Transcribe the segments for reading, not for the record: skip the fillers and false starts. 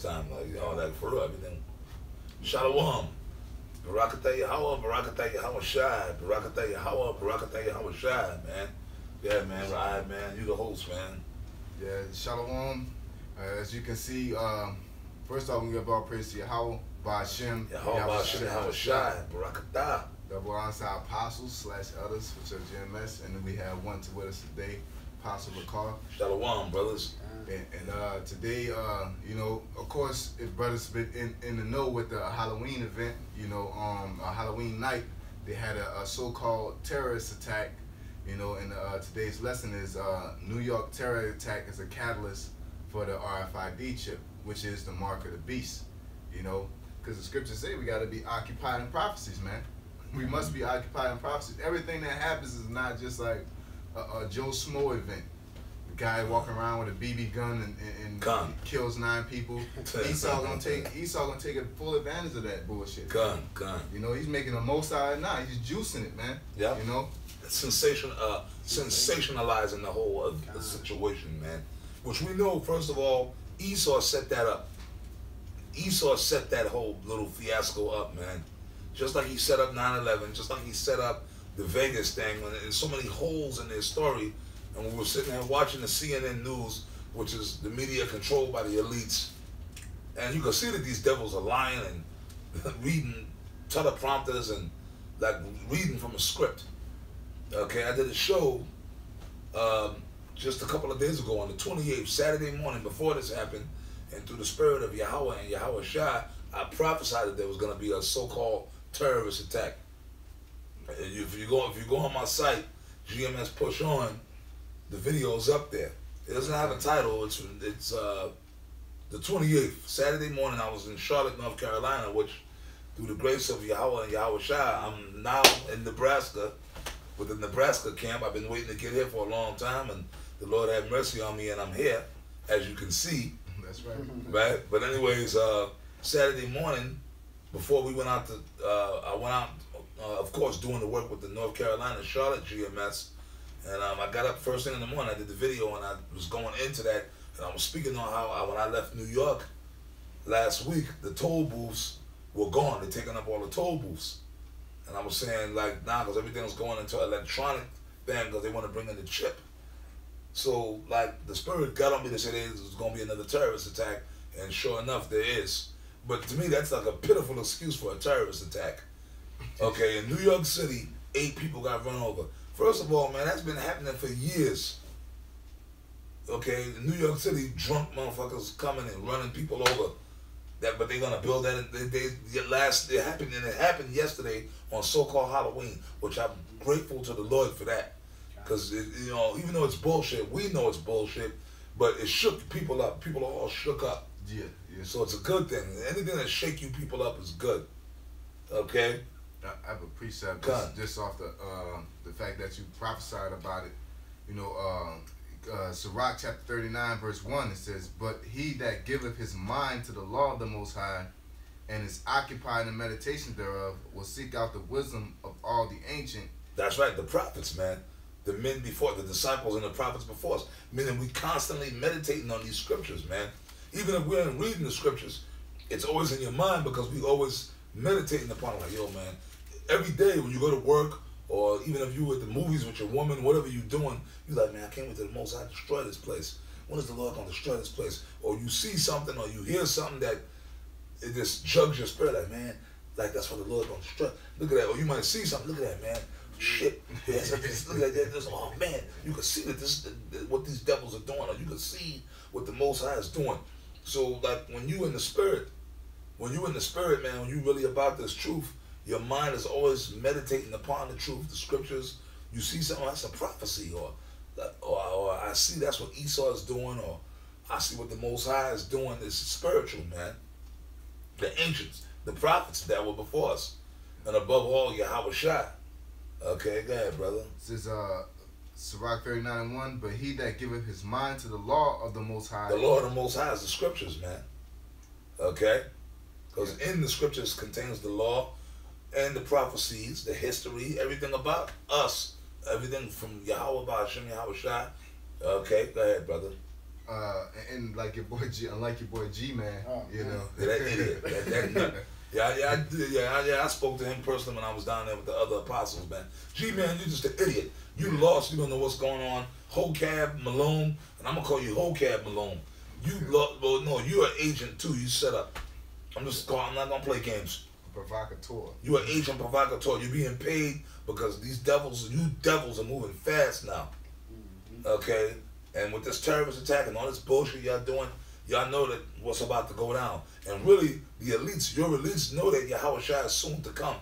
time, like, you know, like for real, everything. Shalom. Barakatah Yahweh, Barakatah Yahweh Shai, Barakatah Yahweh, Barakatah Yahweh Shai, man. Yeah, man, right, man. You the host, man. Yeah, Shalom. As you can see, first off, we give all praise to Yahweh, Ba'ashem, Yahweh Ba'ashem, Yahweh Shai, Barakatah. Double honor to our apostles / others, which are GMS, and then we have one to with us today, Apostle Lakar. Shalom, brothers. And today, you know, of course, if brothers been in the know with the Halloween event, you know, a Halloween night, they had a so-called terrorist attack, you know, and today's lesson is New York terror attack is a catalyst for the r.f.i.d chip, which is the mark of the beast, you know, because the scriptures say we got to be occupied in prophecies, man. We must be occupied in prophecies. Everything that happens is not just like a Joe Smo event. The guy walking around with a BB gun and kills 9 people. Esau gonna take a full advantage of that bullshit. Gun. You know, he's making the most out of it now. He's juicing it, man. Yeah. You know, sensationalizing the whole the situation, man. Which we know, first of all, Esau set that up. Esau set that whole little fiasco up, man. Just like he set up 9/11, just like he set up the Vegas thing, and there's so many holes in their story. And we were sitting there watching the CNN news, which is the media controlled by the elites, and you can see that these devils are lying and reading teleprompters and like reading from a script. Okay, I did a show just a couple of days ago on the 28th, Saturday morning before this happened, and through the spirit of Yahweh and Yahweh Shai, I prophesied that there was going to be a so-called terrorist attack. If you go on my site, GMS Push On, the video's up there. It doesn't have a title. It's the 28th, Saturday morning. I was in Charlotte, North Carolina, which through the grace of Yahweh and Yahweh Shai, I'm now in Nebraska with the Nebraska camp. I've been waiting to get here for a long time, and the Lord had mercy on me, and I'm here, as you can see. That's right. Right? But anyways, Saturday morning, before we went out to, I went out, of course, doing the work with the North Carolina, Charlotte GMS, and I got up first thing in the morning, I did the video, and I was going into that, and I was speaking on how when I left New York last week, the toll booths were gone. They're taking up all the toll booths. And I was saying, like, nah, because everything's going into electronic thing because they want to bring in the chip. So, like, the spirit got on me to say there's going to be another terrorist attack, and sure enough, there is. But to me, that's like a pitiful excuse for a terrorist attack. Okay, in New York City, 8 people got run over. First of all, man, that's been happening for years. Okay, in New York City, drunk motherfuckers coming and running people over. But they're gonna build that. It happened yesterday on so-called Halloween, which I'm grateful to the Lord for that. Because you know, even though it's bullshit, we know it's bullshit, but it shook people up. People are all shook up. Yeah. So it's a good thing. Anything that shake you people up is good. Okay. I have a precept just off the fact that you prophesied about it. You know, Sirach chapter 39 verse 1, it says, "But he that giveth his mind to the law of the Most High, and is occupied in meditation thereof, will seek out the wisdom of all the ancient." That's right, the prophets, man. The men before, the disciples and the prophets before us. Meaning we constantly meditating on these scriptures, man. Even if we aren't reading the scriptures, it's always in your mind because we always meditating upon it. Like, yo, man, every day when you go to work, or even if you at the movies with your woman, whatever you're doing, you're like, man, I can't wait till the Most High destroy this place. When is the Lord going to destroy this place? Or you see something or you hear something that it just jugs your spirit, like, man, like that's what the Lord going to destroy. Look at that. Or you might see something, look at that, man. Shit. Yes, look at that. This, oh, man, you can see that this what these devils are doing, or you can see what the Most High is doing. So, like, when you in the spirit, man, when you really about this truth, your mind is always meditating upon the truth, the scriptures. You see something, that's a prophecy, or I see that's what Esau is doing, or I see what the Most High is doing. It's spiritual, man. The ancients, the prophets that were before us, and above all, Yahweh Shai. Okay, go ahead, brother. It says, Sirach 39:1, "But he that giveth his mind to the law of the Most High." The law of the Most High is the scriptures, man. Okay? Because in the scriptures contains the law and the prophecies, the history, everything about us. Everything from Yahweh Ba'ashem, Yahweh Shai. Okay, go ahead, brother. and like your boy G, unlike your boy G man, you know. Yeah, that idiot. That nut. Yeah, I spoke to him personally when I was down there with the other apostles, man. G man, you're just an idiot. You lost. You don't know what's going on. Hocab Malone, and I'm gonna call you Hocab Malone. You lost. Well, no, you're an agent too. You set up. I'm not gonna play games. Provocateur. You're an agent provocateur. You're being paid because you devils are moving fast now. Okay, and with this terrorist attack and all this bullshit y'all doing, y'all know that what's about to go down. And really, the elites, your elites, know that Yahweh Shai is soon to come,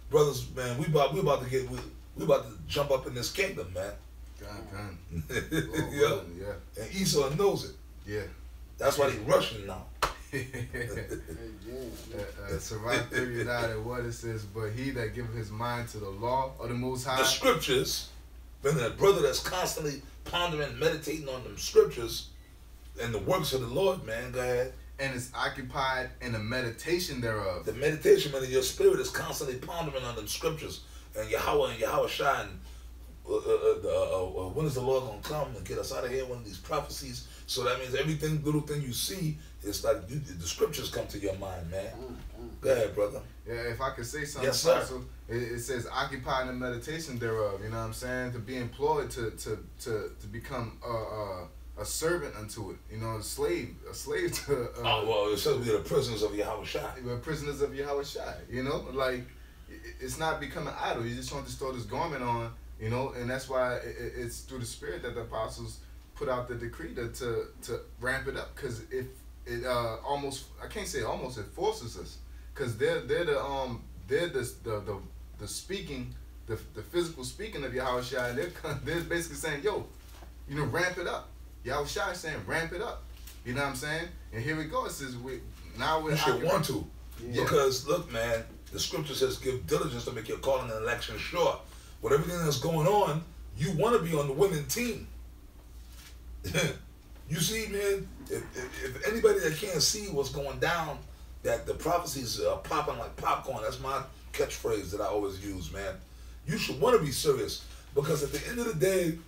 brothers. Man, we about to jump up in this kingdom, man. God. Yeah. And Esau knows it. Yeah. That's why they rushing now. Survive 39 and what it says, but he that giveth his mind to the law of the Most High. The scriptures, then that brother that's constantly pondering, meditating on them scriptures and the works of the Lord, man, go ahead. And is occupied in the meditation thereof. The meditation, man, of your spirit is constantly pondering on them scriptures and Yahweh Shai. When is the Lord going to come and get us out of here? One of these prophecies. So that means everything, little thing you see, it's like the scriptures come to your mind, man. Go ahead, brother. Yeah, if I could say something, yes, sir. Apostle, it says occupy in the meditation thereof. You know what I'm saying? To be employed to become a servant unto it. You know, a slave to. It says we are the prisoners of Yahweh Shai. We're prisoners of Yahweh Shai. You know, like it's not becoming idle. You just want to throw this garment on. You know, and that's why it's through the Spirit that the apostles put out the decree to ramp it up, because if it almost, I can't say almost, it forces us, because they're the speaking, the physical speaking of Yahweh Shai, and they're basically saying, yo, you know, ramp it up. Yahweh Shai is saying ramp it up. You know what I'm saying? And here we go. It says we should want to, because look, man, the scripture says give diligence to make your calling and election sure. With everything that's going on, you want to be on the winning team. You see, man, if anybody that can't see what's going down, that the prophecies are popping like popcorn, that's my catchphrase that I always use, man. You should want to be serious, because at the end of the day,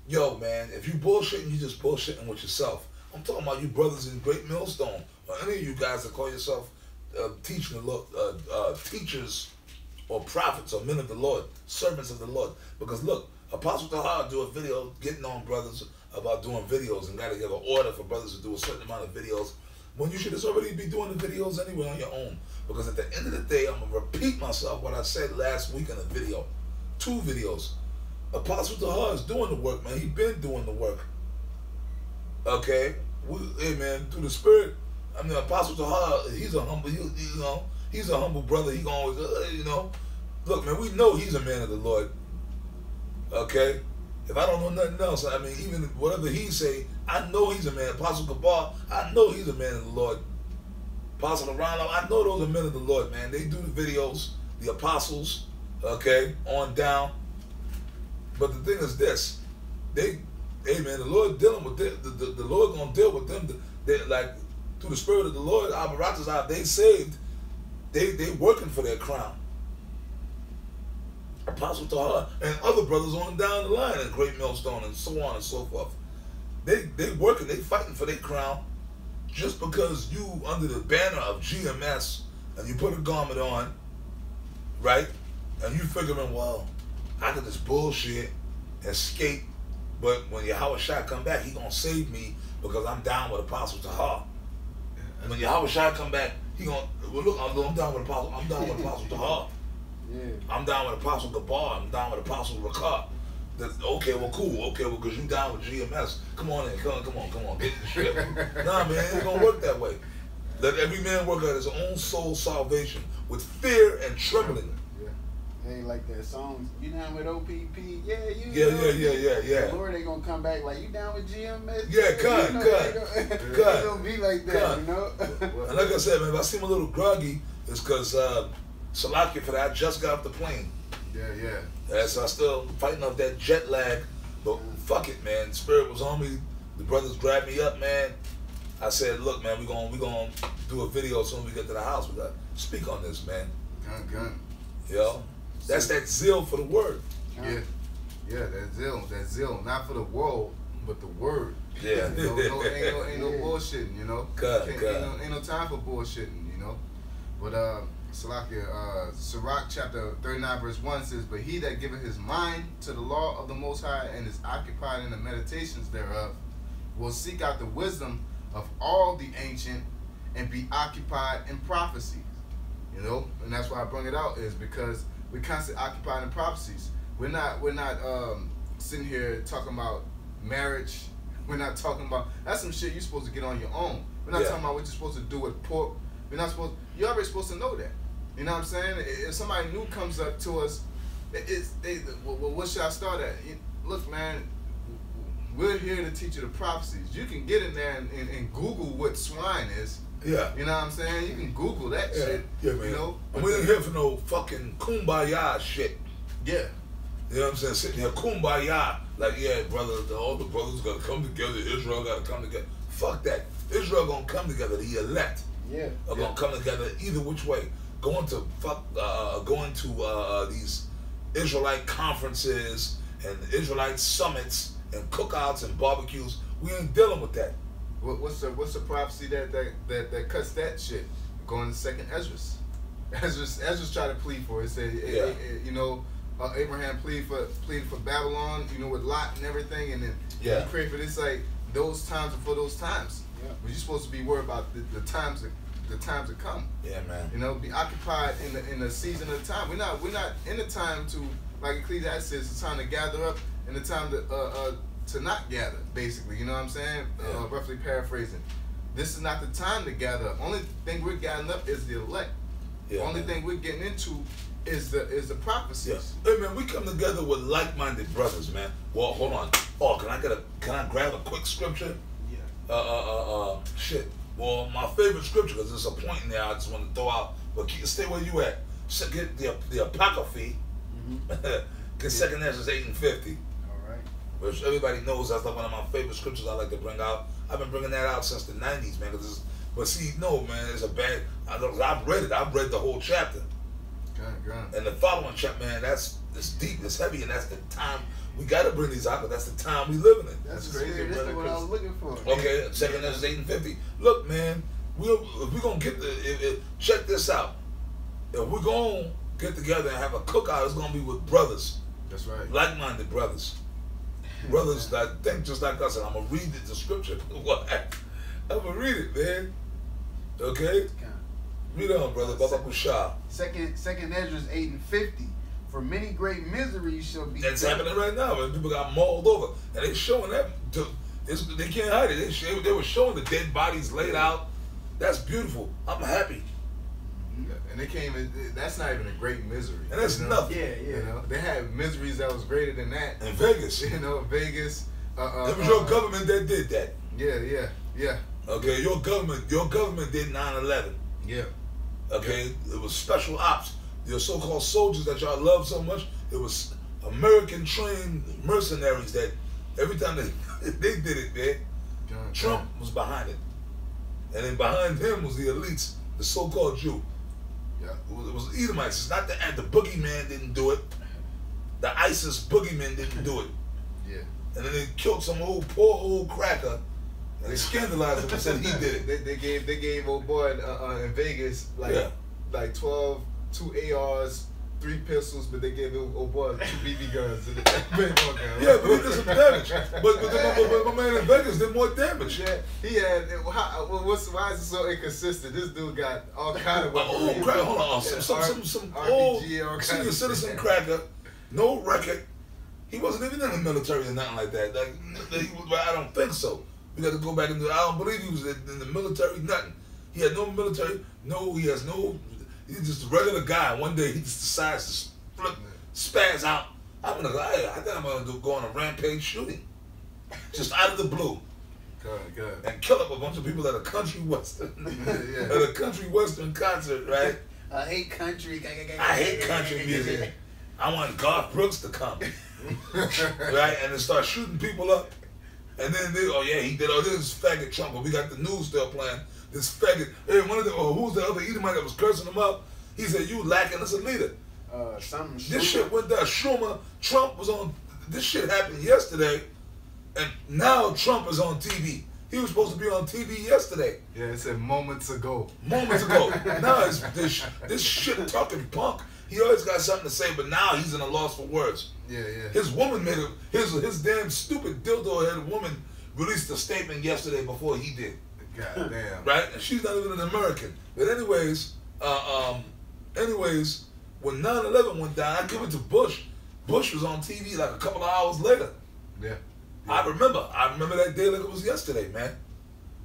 yo, man, if you bullshitting, you just bullshitting with yourself. I'm talking about you brothers in Great Millstone, or any of you guys that call yourself teachers or prophets or men of the Lord, servants of the Lord. Because look, Apostle Tahar do a video getting on brothers about doing videos and got to give an order for brothers to do a certain amount of videos, when you should just already be doing the videos anyway on your own. Because at the end of the day, I'm going to repeat myself what I said last week in a video. 2 videos. Apostle Tahar is doing the work, man. He's been doing the work. Okay? Hey, man, through the Spirit, I mean, Apostle Tahar, he's a humble, he's a humble brother. He gonna always, look, man, we know he's a man of the Lord. Okay? If I don't know nothing else, I mean, even whatever he say, I know he's a man. Apostle Kabar, I know he's a man of the Lord. Apostle Arano, I know those are men of the Lord, man. They do the videos, the apostles, okay, on down. But the thing is this, hey man, the Lord dealing with them, the Lord gonna deal with them. They like through the Spirit of the Lord, they saved. They working for their crown. Apostle Tahar and other brothers on down the line in Great Millstone and so on and so forth. They working, they fighting for their crown. Just because you under the banner of GMS and you put a garment on, right? And you figuring, well, I can just bullshit, escape, but when Yahweh Shai come back, he gonna save me because I'm down with Apostle Tahar. And when Yahweh Shai come back, he gonna, well, look, I'm down with Apostle Tahar. Yeah. I'm down with Apostle Gabar. I'm down with Apostle Rakar. Okay, well, cool. Okay, well, because you down with GMS. Come on in. Come on. Get the shit. Nah, man, it ain't going to work that way. Let every man work out his own soul salvation with fear and trembling. Yeah. Ain't like that song. You down with OPP? Yeah, you. Yeah. The Lord ain't going to come back like, you down with GMS? Yeah, cut. It's going to be like that, you know? And like I said, man, if I seem a little groggy, it's because Salakia for that, I just got off the plane. Yeah. So I still fighting off that jet lag, but fuck it, man. The Spirit was on me. The brothers grabbed me up, man. I said, look, man, we gonna do a video as soon as we get to the house. We gotta speak on this, man. Gun. Yo, that's that zeal for the word. Yeah, that zeal, not for the world, but the word. Yeah. You know, ain't no bullshitting, you know. Ain't no time for bullshitting, you know. But Salakia, Sirach chapter 39 verse 1 says, "But he that giveth his mind to the law of the Most High and is occupied in the meditations thereof will seek out the wisdom of all the ancient and be occupied in prophecies." You know, and that's why I bring it out is because we're constantly occupied in prophecies. We're not sitting here talking about marriage. We're not talking about that's some shit you're supposed to get on your own. We're not talking about what you're supposed to do with pork. We're not supposed. You're already supposed to know that. You know what I'm saying? If somebody new comes up to us, well, what should I start at? Look, man, we're here to teach you the prophecies. You can get in there and Google what swine is. Yeah. You know what I'm saying? You can Google that shit. Yeah, man. You know? And we ain't here for no fucking kumbaya shit. Yeah. You know what I'm saying? Sitting here kumbaya. Like, yeah, brother, all the brothers gotta come together. Israel gotta come together. Fuck that. Israel gonna come together. The elect are gonna come together either which way. Going to these Israelite conferences and Israelite summits and cookouts and barbecues. We ain't dealing with that. What's the prophecy that cuts that shit? Going to second Esdras. Esdras tried to plead for it. It said, you know, Abraham pleaded for Babylon, you know, with Lot and everything, and then he prayed for this. Like those times are for those times. Yeah. But you're supposed to be worried about the times that come. Yeah, man. You know, be occupied in the season of the time. We're not in the time to, like Ecclesiastes says, it's time to gather up and the time to not gather, basically. You know what I'm saying? Roughly paraphrasing. This is not the time to gather up. Only thing we're gathering up is the elect. The only thing we're getting into is the prophecies. Yeah. Hey man, we come together with like-minded brothers, man. Well, hold on. Oh, can I grab a quick scripture? Yeah. Shit. Well, my favorite scripture, because there's a point in there I just want to throw out. But stay where you at. So get the Apocryphy. Get 2 Ezra 8:50. Which everybody knows that's like one of my favorite scriptures I like to bring out. I've been bringing that out since the 90s, man. But see, no, man, it's a bad. I've read it. I've read the whole chapter. God. And the following chapter, man, it's deep, it's heavy, and that's the time we got to bring these out. But that's the time we living in. That's crazy. That's what I was looking for. Okay, 2 Ezra 8:50. Look, man, if we're gonna check this out. If we're gonna get together and have a cookout, it's gonna be with brothers. That's right. Like-minded brothers. Brothers that think just like us, and I'm gonna read the scripture. I'm gonna read it, man. Okay? Read on, brother. Baba Kusha. Second Ezra's 8:50. For many great miseries shall be. That's happening right now, man. People got mauled over, and they showing that. They can't hide it. They were showing the dead bodies laid out. That's beautiful. I'm happy. And they came in, that's not even a great misery. And that's nothing. Yeah. You know, they had miseries that was greater than that. In Vegas. You know, Vegas. It was your government that did that. Yeah. Okay, your government did 9/11. Yeah. Okay, it was special ops. Your so-called soldiers that y'all love so much, it was American trained mercenaries that every time they did it, man. Trump was behind it. And then behind him was the elites, the so-called Jew. Yeah. It was Edomites. It's not the boogeyman didn't do it. The ISIS boogeyman didn't do it. Yeah. And then they killed some poor old cracker, and they scandalized him and said he did it. They gave old boy in Vegas like 12, 2 ARs, 3 pistols, but they gave old boy 2 BB guns. Yeah, but he did some damage. But my man in Vegas did more damage. Yeah, he had. Why is it so inconsistent? This dude got all kind of weapons. Old cracker, hold on, some old senior citizen cracker, no record. He wasn't even in the military or nothing like that. I don't think so. We got to go back into. I don't believe he was in the military. Nothing. He had no military. He's just a regular guy. One day he just decides to spaz out. I think I'm gonna go on a rampage shooting, just out of the blue. Good. And kill up a bunch of people at a country western, at a country western concert, right? I hate country. I hate country music. I want Garth Brooks to come, right? And then start shooting people up. And then he did all this faggot Trump, but we got the news still playing. This faggot, hey, who's the other Edomite that was cursing him up? He said, "You lacking as a leader." This shit went down. Schumer, Trump was on. This shit happened yesterday. And now Trump is on TV. He was supposed to be on TV yesterday. Yeah, it said moments ago. Moments ago. Now it's this shit talking punk. He always got something to say, but now he's in a loss for words. Yeah. His woman made it. His damn stupid dildo-headed woman released a statement yesterday before he did. God damn. Right? And she's not even an American. But anyways, when 9/11 went down, I give it to Bush. Bush was on TV like a couple of hours later. Yeah. I remember that day like it was yesterday, man.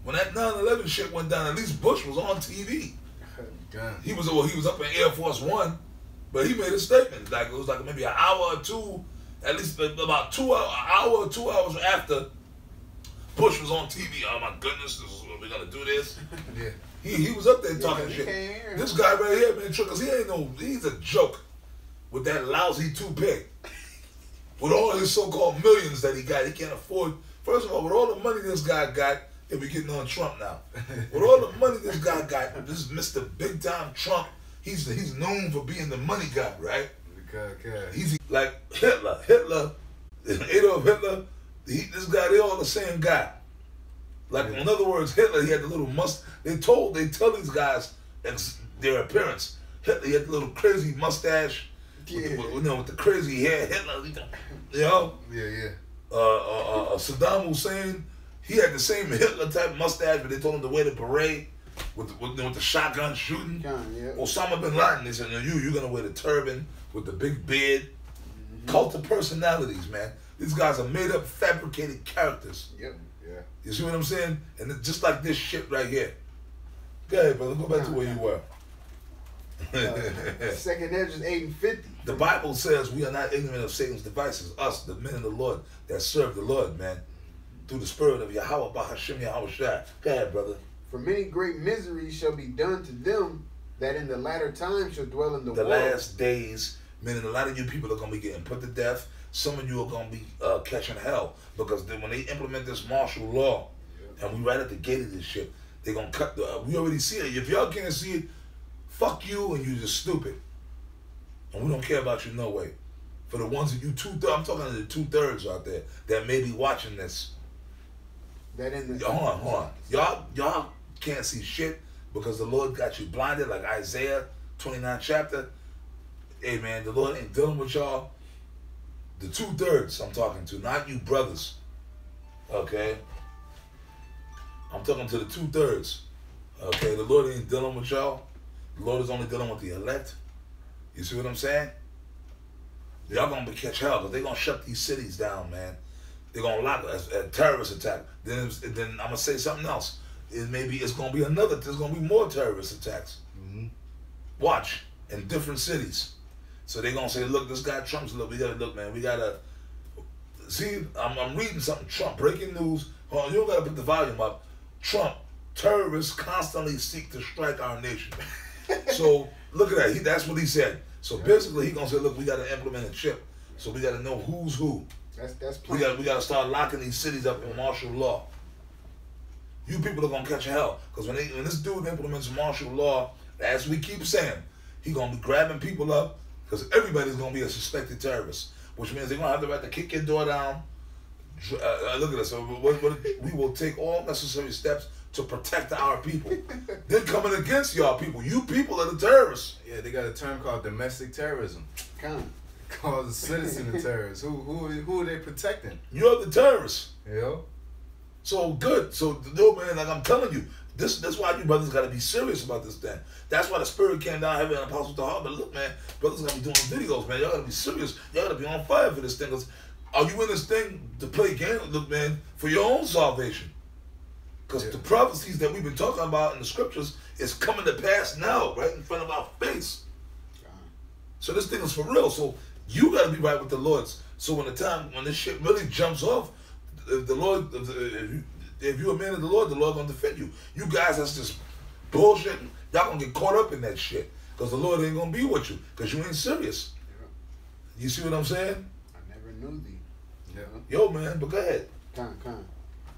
When that 9/11 shit went down, at least Bush was on TV. God. He was up in Air Force One, but he made a statement. Like it was like maybe an hour or two, at least about 2 hours, an hour or 2 hours after Bush was on TV. Oh my goodness, this is what we're gonna do this. Yeah. He was up there talking shit. This guy right here, man, because he's a joke with that lousy toupee. With all his so-called millions that he got, he can't afford. First of all, with all the money this guy got, he'll be getting on Trump now. With all the money this guy got, this Mr. Big Time Trump, he's known for being the money guy, right? God. He's like Hitler, Adolf Hitler. This guy, they all the same guy. Like in other words, Hitler, he had the little They tell these guys their appearance. Hitler, he had the little crazy mustache. Yeah. With the crazy hair, Hitler, you know? Yeah. Saddam Hussein, he had the same Hitler type mustache, but they told him to wear the beret with the shotgun shooting. Yeah. Osama bin Laden, they said, you're gonna wear the turban with the big beard. Cult of personalities, man. These guys are made up, fabricated characters. Yep. Yeah. You see what I'm saying? And it's just like this shit right here. Go ahead, brother. Go back to where you were. Second Ezra 8:50. The Bible says we are not ignorant of Satan's devices. Us, the men of the Lord that serve the Lord, man, through the spirit of Yahweh Bahashim Yahweh Shai. Go ahead, brother. For many great miseries shall be done to them that in the latter time shall dwell in the world. The last days, meaning a lot of you people are going to be getting put to death. Some of you are going to be catching hell because when they implement this martial law, and we right at the gate of this shit, they're going to cut we already see it. If y'all can't see it, fuck you and you just stupid. And we don't care about you no way. For the ones that I'm talking to the 2/3 out there that may be watching this. That in the Hold on. Y'all can't see shit because the Lord got you blinded, like Isaiah 29 chapter. Hey man, the Lord ain't dealing with y'all. The 2/3 I'm talking to, not you brothers. Okay? I'm talking to the 2/3. Okay, the Lord ain't dealing with y'all. The Lord is only dealing with the elect. You see what I'm saying? Y'all gonna catch hell because they're gonna shut these cities down, man. They're gonna lock a terrorist attack. Then I'm gonna say something else. It's gonna be there's gonna be more terrorist attacks. Watch in different cities. So they're gonna say, look, this guy Trump's we gotta look, man. We gotta see. I'm reading something. Trump breaking news. Hold on, you don't gotta put the volume up. Trump, terrorists constantly seek to strike our nation. So look at that. That's what he said. So basically, he gonna say, look, we gotta implement a chip. So we gotta know who's who. That's we gotta start locking these cities up in martial law. You people are gonna catch hell because when this dude implements martial law, as we keep saying, he gonna be grabbing people up because everybody's gonna be a suspected terrorist, which means they're gonna have the right to kick your door down. Look at us. So we will take all necessary steps to protect our people. They're coming against y'all people. You people are the terrorists. Yeah, they got a term called domestic terrorism. Called citizen terrorists. Who are they protecting? You're the terrorists. Yeah. So good. So no man, like I'm telling you, that's why you brothers gotta be serious about this thing. That's why the spirit came down heavy and apostle to heart. But look, man, brothers gotta be doing videos, man. Y'all gotta be serious. Y'all gotta be on fire for this thing. Cause are you in this thing to play games? Look, man, for your own salvation. Because the prophecies that we've been talking about in the scriptures is coming to pass now, right in front of our face. So this thing is for real. So you got to be right with the Lord. So when this shit really jumps off, if you're a man of the Lord gonna defend you. You guys that's just bullshit. Y'all gonna get caught up in that shit because the Lord ain't gonna be with you because you ain't serious. You see what I'm saying? I never knew thee. Yeah. Yo, man, but go ahead.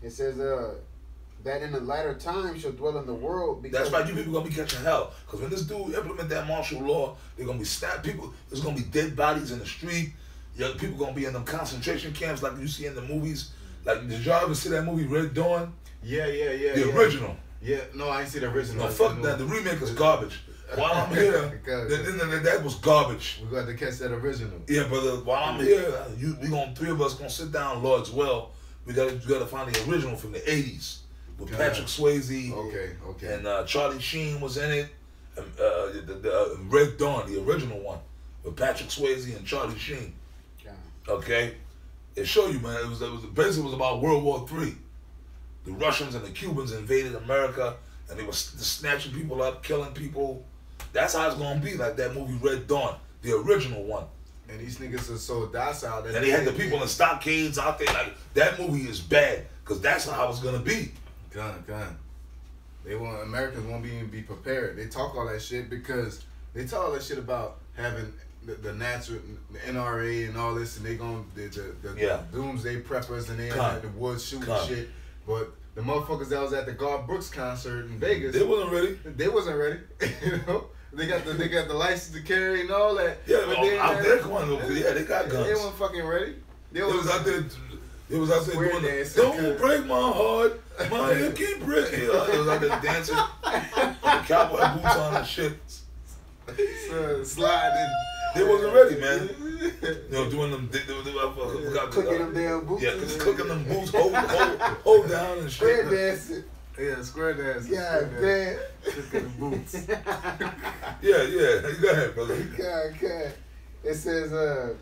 It says that in the latter time shall dwell in the world. That's why you people gonna be catching hell. Because when this dude implement that martial law, they're gonna be stabbed. People, there's gonna be dead bodies in the street. People gonna be in them concentration camps like you see in the movies. Like, did y'all ever see that movie Red Dawn? Yeah. The original. Yeah, no, I ain't see the original. No, fuck that. The remake is garbage. While I'm here, that was garbage. We got to catch that original. Yeah, brother. While I'm here, three of us gonna sit down, Lord's well. We gotta find the original from the '80s with Patrick Swayze. Okay. And Charlie Sheen was in it. The Red Dawn, the original one, with Patrick Swayze and Charlie Sheen. Okay, it showed you, man. It was basically about World War III. The Russians and the Cubans invaded America, and they were snatching people up, killing people. That's how it's gonna be, like that movie Red Dawn, the original one. And these niggas are so docile that. And they had the people in stockades out there. Like, that movie is bad, cause that's how it's gonna be. Gun. Americans won't even be prepared. They talk all that shit because they talk all that shit about having the natural, the NRA and all this, and they gonna the doomsday preppers and they had the woods shooting shit. But the motherfuckers that was at the Garth Brooks concert in Vegas, they wasn't ready. You know, they got the license to carry and all that. Yeah, out there, they got guns. They weren't fucking ready. They was out there. It was out there doing don't break my heart, my head keep breaking. It was out there dancing, with cowboy boots on and shit. Sliding. They wasn't ready, man. You know, doing them, cooking them damn boots. Yeah, cooking them boots, hold down and shit. Square dancing. Yeah, square dancing. God damn. Cooking them boots. Yeah. Go ahead, brother. God. It says,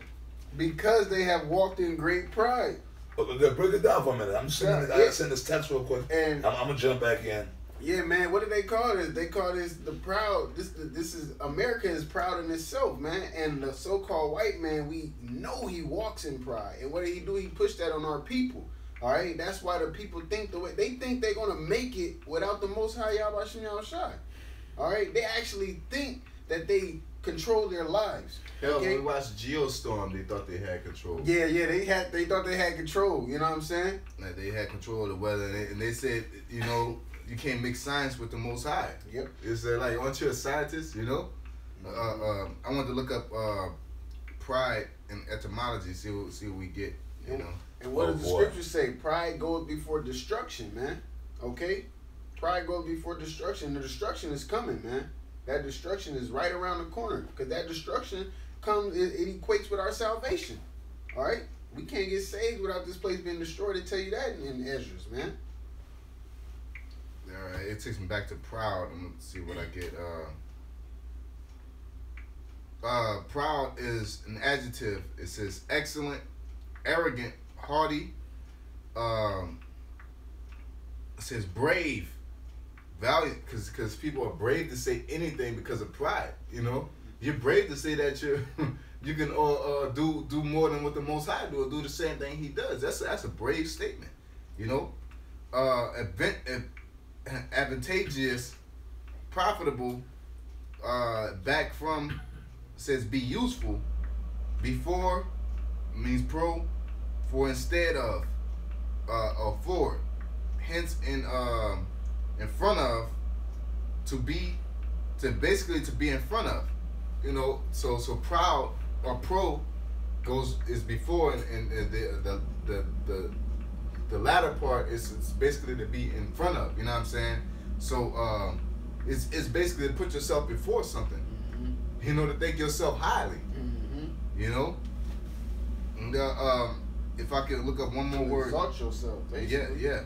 because they have walked in great pride. Okay, break it down for a minute. I gotta send this text real quick. And I'm gonna jump back in. Yeah, man. What do they call this? They call this the proud. This is America is proud in itself, man. And the so-called white man, we know he walks in pride. And what did he do? He pushed that on our people. All right. That's why the people think the way they think they're gonna make it without the Most High Yahweh Shem Yahushai. All right. They actually think that they control their lives. Hell, when we watched Geostorm, they thought they had control. Yeah, they thought they had control. You know what I'm saying? Like they had control of the weather, and they said, you know, you can't mix science with the Most High. Yep. It's like, aren't you a scientist? You know. I wanted to look up pride and etymology, see what we get. You know. And what does the scripture say? Pride goes before destruction, man. Okay. Pride goes before destruction. The destruction is coming, man. That destruction is right around the corner, because that destruction comes. It equates with our salvation. All right. We can't get saved without this place being destroyed. They tell you that in Esdras, man. All right, it takes me back to proud. I'm gonna see what I get. Proud is an adjective. It says excellent, arrogant, haughty. It says brave, valiant, because people are brave to say anything because of pride. You know, you're brave to say that you can do more than what the Most High do, or do the same thing He does. That's a brave statement. You know, advantageous, profitable, back from, says be useful, before means pro, for instead of, or for, hence in front of, to be in front of, you know, so proud or pro is before, and the latter part is basically to be in front of, you know what I'm saying? So it's basically to put yourself before something, you know, to think yourself highly, you know. And, if I could look up one more word, exalt yourself. Basically. Yeah.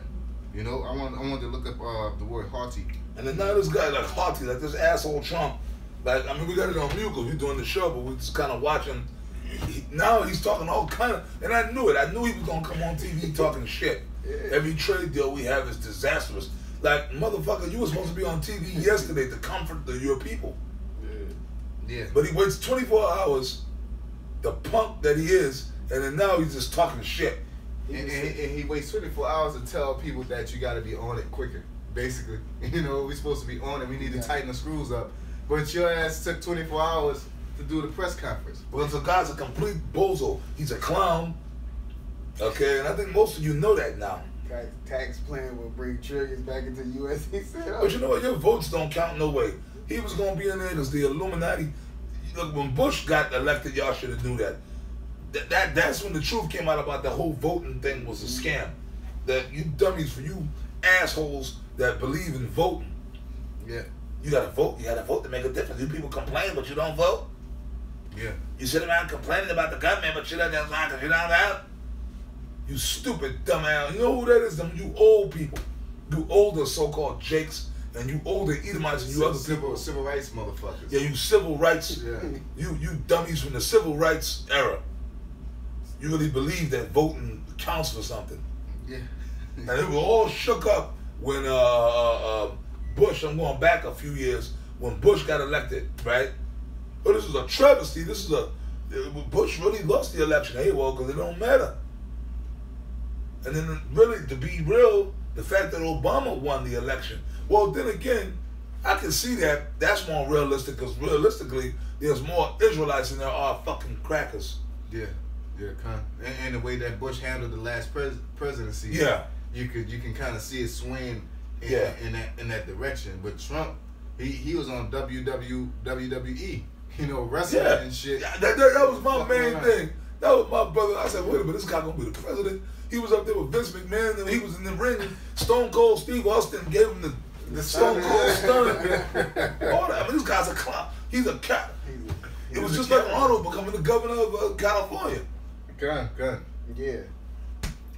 You know, I wanted to look up the word haughty. And then now this guy like haughty, like this asshole Trump. Like, I mean, we got it on mute because we're doing the show, but we're just kind of watching. Now he's talking all kind of, and I knew it. I knew he was gonna come on TV talking shit. Yeah. Every trade deal we have is disastrous. Like, motherfucker, you were supposed to be on TV yesterday to comfort your people. Yeah. But he waits 24 hours, the punk that he is, and then now he's just talking shit. And he waits 24 hours to tell people that you got to be on it quicker. Basically, you know, we're supposed to be on it. We need to tighten the screws up. But your ass took 24 hours to do the press conference. Well, the guy's a complete bozo. He's a clown. Okay, and I think most of you know that now. Guy's tax plan will bring trillions back into the U.S. He said, but you know what? Your votes don't count no way. He was going to be in there because the Illuminati, look, when Bush got elected, y'all should have knew that. That's when the truth came out about the whole voting thing was a scam. that you dummies, for you assholes that believe in voting. Yeah. You gotta vote. You gotta vote to make a difference. You people complain, but you don't vote. Yeah. You sit around complaining about the government, but you don't because you don't vote. You stupid dumb ass. You know who that is? Them you old people. You older so-called Jakes and you older Edomites and you other people. Civil rights motherfuckers. Yeah, you civil rights. Yeah. You dummies from the civil rights era. You really believe that voting counts for something. Yeah. And they were all shook up when Bush, I'm going back a few years, when Bush got elected, right? Oh, this is a travesty. Bush really lost the election. Hey, well, because it don't matter. And then really, to be real, the fact that Obama won the election, well, then again, I can see that. That's more realistic, because realistically, there's more Israelites than there are fucking crackers. Yeah. Yeah, and the way that Bush handled the last presidency, yeah, you can kind of see it swing in that direction. But Trump, he was on WWE, you know, wrestling and shit. Yeah, that was my main thing. That was my brother. I said, wait a minute, this guy gonna be the president. He was up there with Vince McMahon, and he was in the ring. Stone Cold Steve Austin gave him the Stone Cold Stunner. All that. I mean, this guy's a clown. He's a cat. It was just like Arnold becoming the governor of California. Gun. Yeah.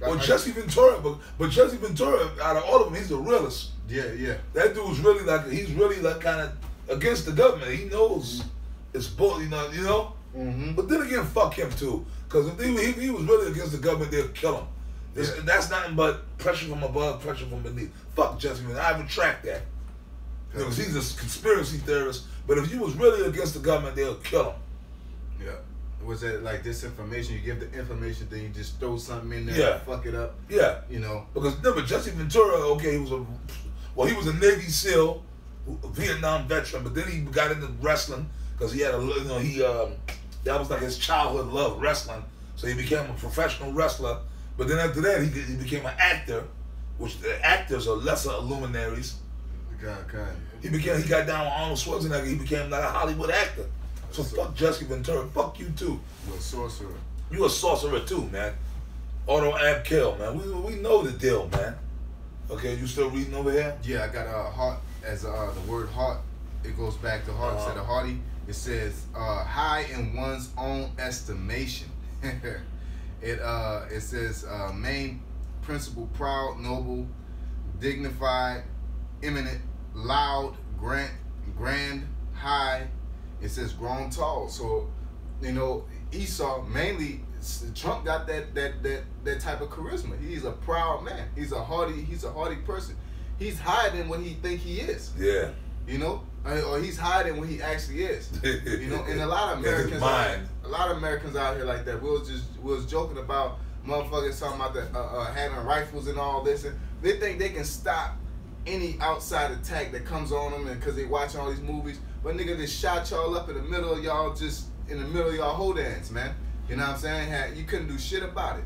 Or Jesse Ventura, but Jesse Ventura, out of all of them, he's the realest. Yeah. That dude's really he's really kind of against the government. He knows it's bull, you know. Mm-hmm. But then again, fuck him too, because if he was really against the government, they'll kill him. That's nothing but pressure from above, pressure from beneath. Fuck Jesse Ventura. I retract that. Because he's a conspiracy theorist. But if you was really against the government, they'll kill him. Yeah. Was that like disinformation? You give the information, then you just throw something in there and fuck it up? Yeah. You know? Because remember, Jesse Ventura, okay, he was a Navy SEAL, a Vietnam veteran, but then he got into wrestling because he had that was like his childhood love, wrestling. So he became a professional wrestler. But then after that, he became an actor, which the actors are lesser luminaries. God. He got down with Arnold Schwarzenegger. He became like a Hollywood actor. So fuck Jesse Ventura. Fuck you too. You're a sorcerer. You a sorcerer too, man. Auto ab kill, man. We know the deal, man. Okay, you still reading over here? Yeah, I got heart as the word heart. It goes back to heart instead of hearty. It says high in one's own estimation. It says main principle, proud, noble, dignified, eminent, loud, grand, high. It says grown tall. So, you know, Esau mainly, Trump got that type of charisma. He's a proud man. He's a hardy person. He's hiding what he think he is. Yeah. You know, or he's hiding what he actually is. You know, and a lot of Americans out here like that. We was joking about motherfuckers talking about the having rifles and all this, and they think they can stop any outside attack that comes on them, and because they watching all these movies. But nigga just shot y'all up in the middle of y'all, hold dance, man. You know what I'm saying? You couldn't do shit about it.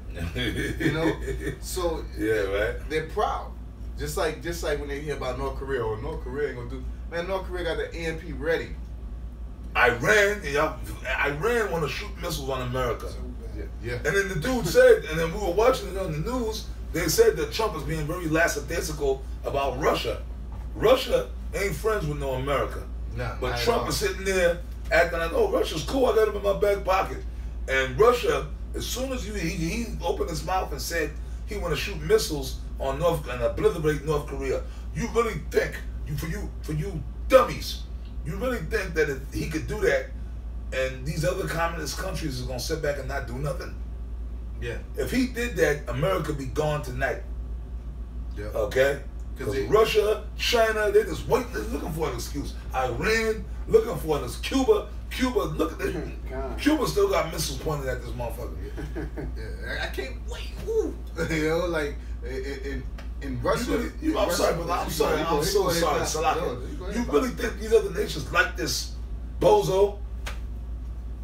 You know? So yeah, right. They're proud. Just like when they hear about North Korea, or North Korea ain't gonna do. Man, North Korea got the EMP ready. Iran want to shoot missiles on America. Yeah. And then the dude said, and then we were watching it on the news, they said that Trump is being very lackadaisical about Russia. Russia ain't friends with no America. Nah, but Trump is sitting there acting like, oh, Russia's cool, I got him in my back pocket. And Russia, as soon as he opened his mouth and said he want to shoot missiles on and obliterate North Korea, you really think, for you dummies, you really think that if he could do that and these other communist countries is going to sit back and not do nothing? Yeah. If he did that, America be gone tonight. Yeah. Okay? Because Russia, China, they're looking for an excuse. Iran, looking for an excuse. Cuba, look at that. Cuba still got missiles pointed at this motherfucker. Yeah. I can't wait. Woo. You know, like in Russia. I'm sorry, brother. I'm sorry. I'm so sorry, Salaka. You really think these other nations like this bozo?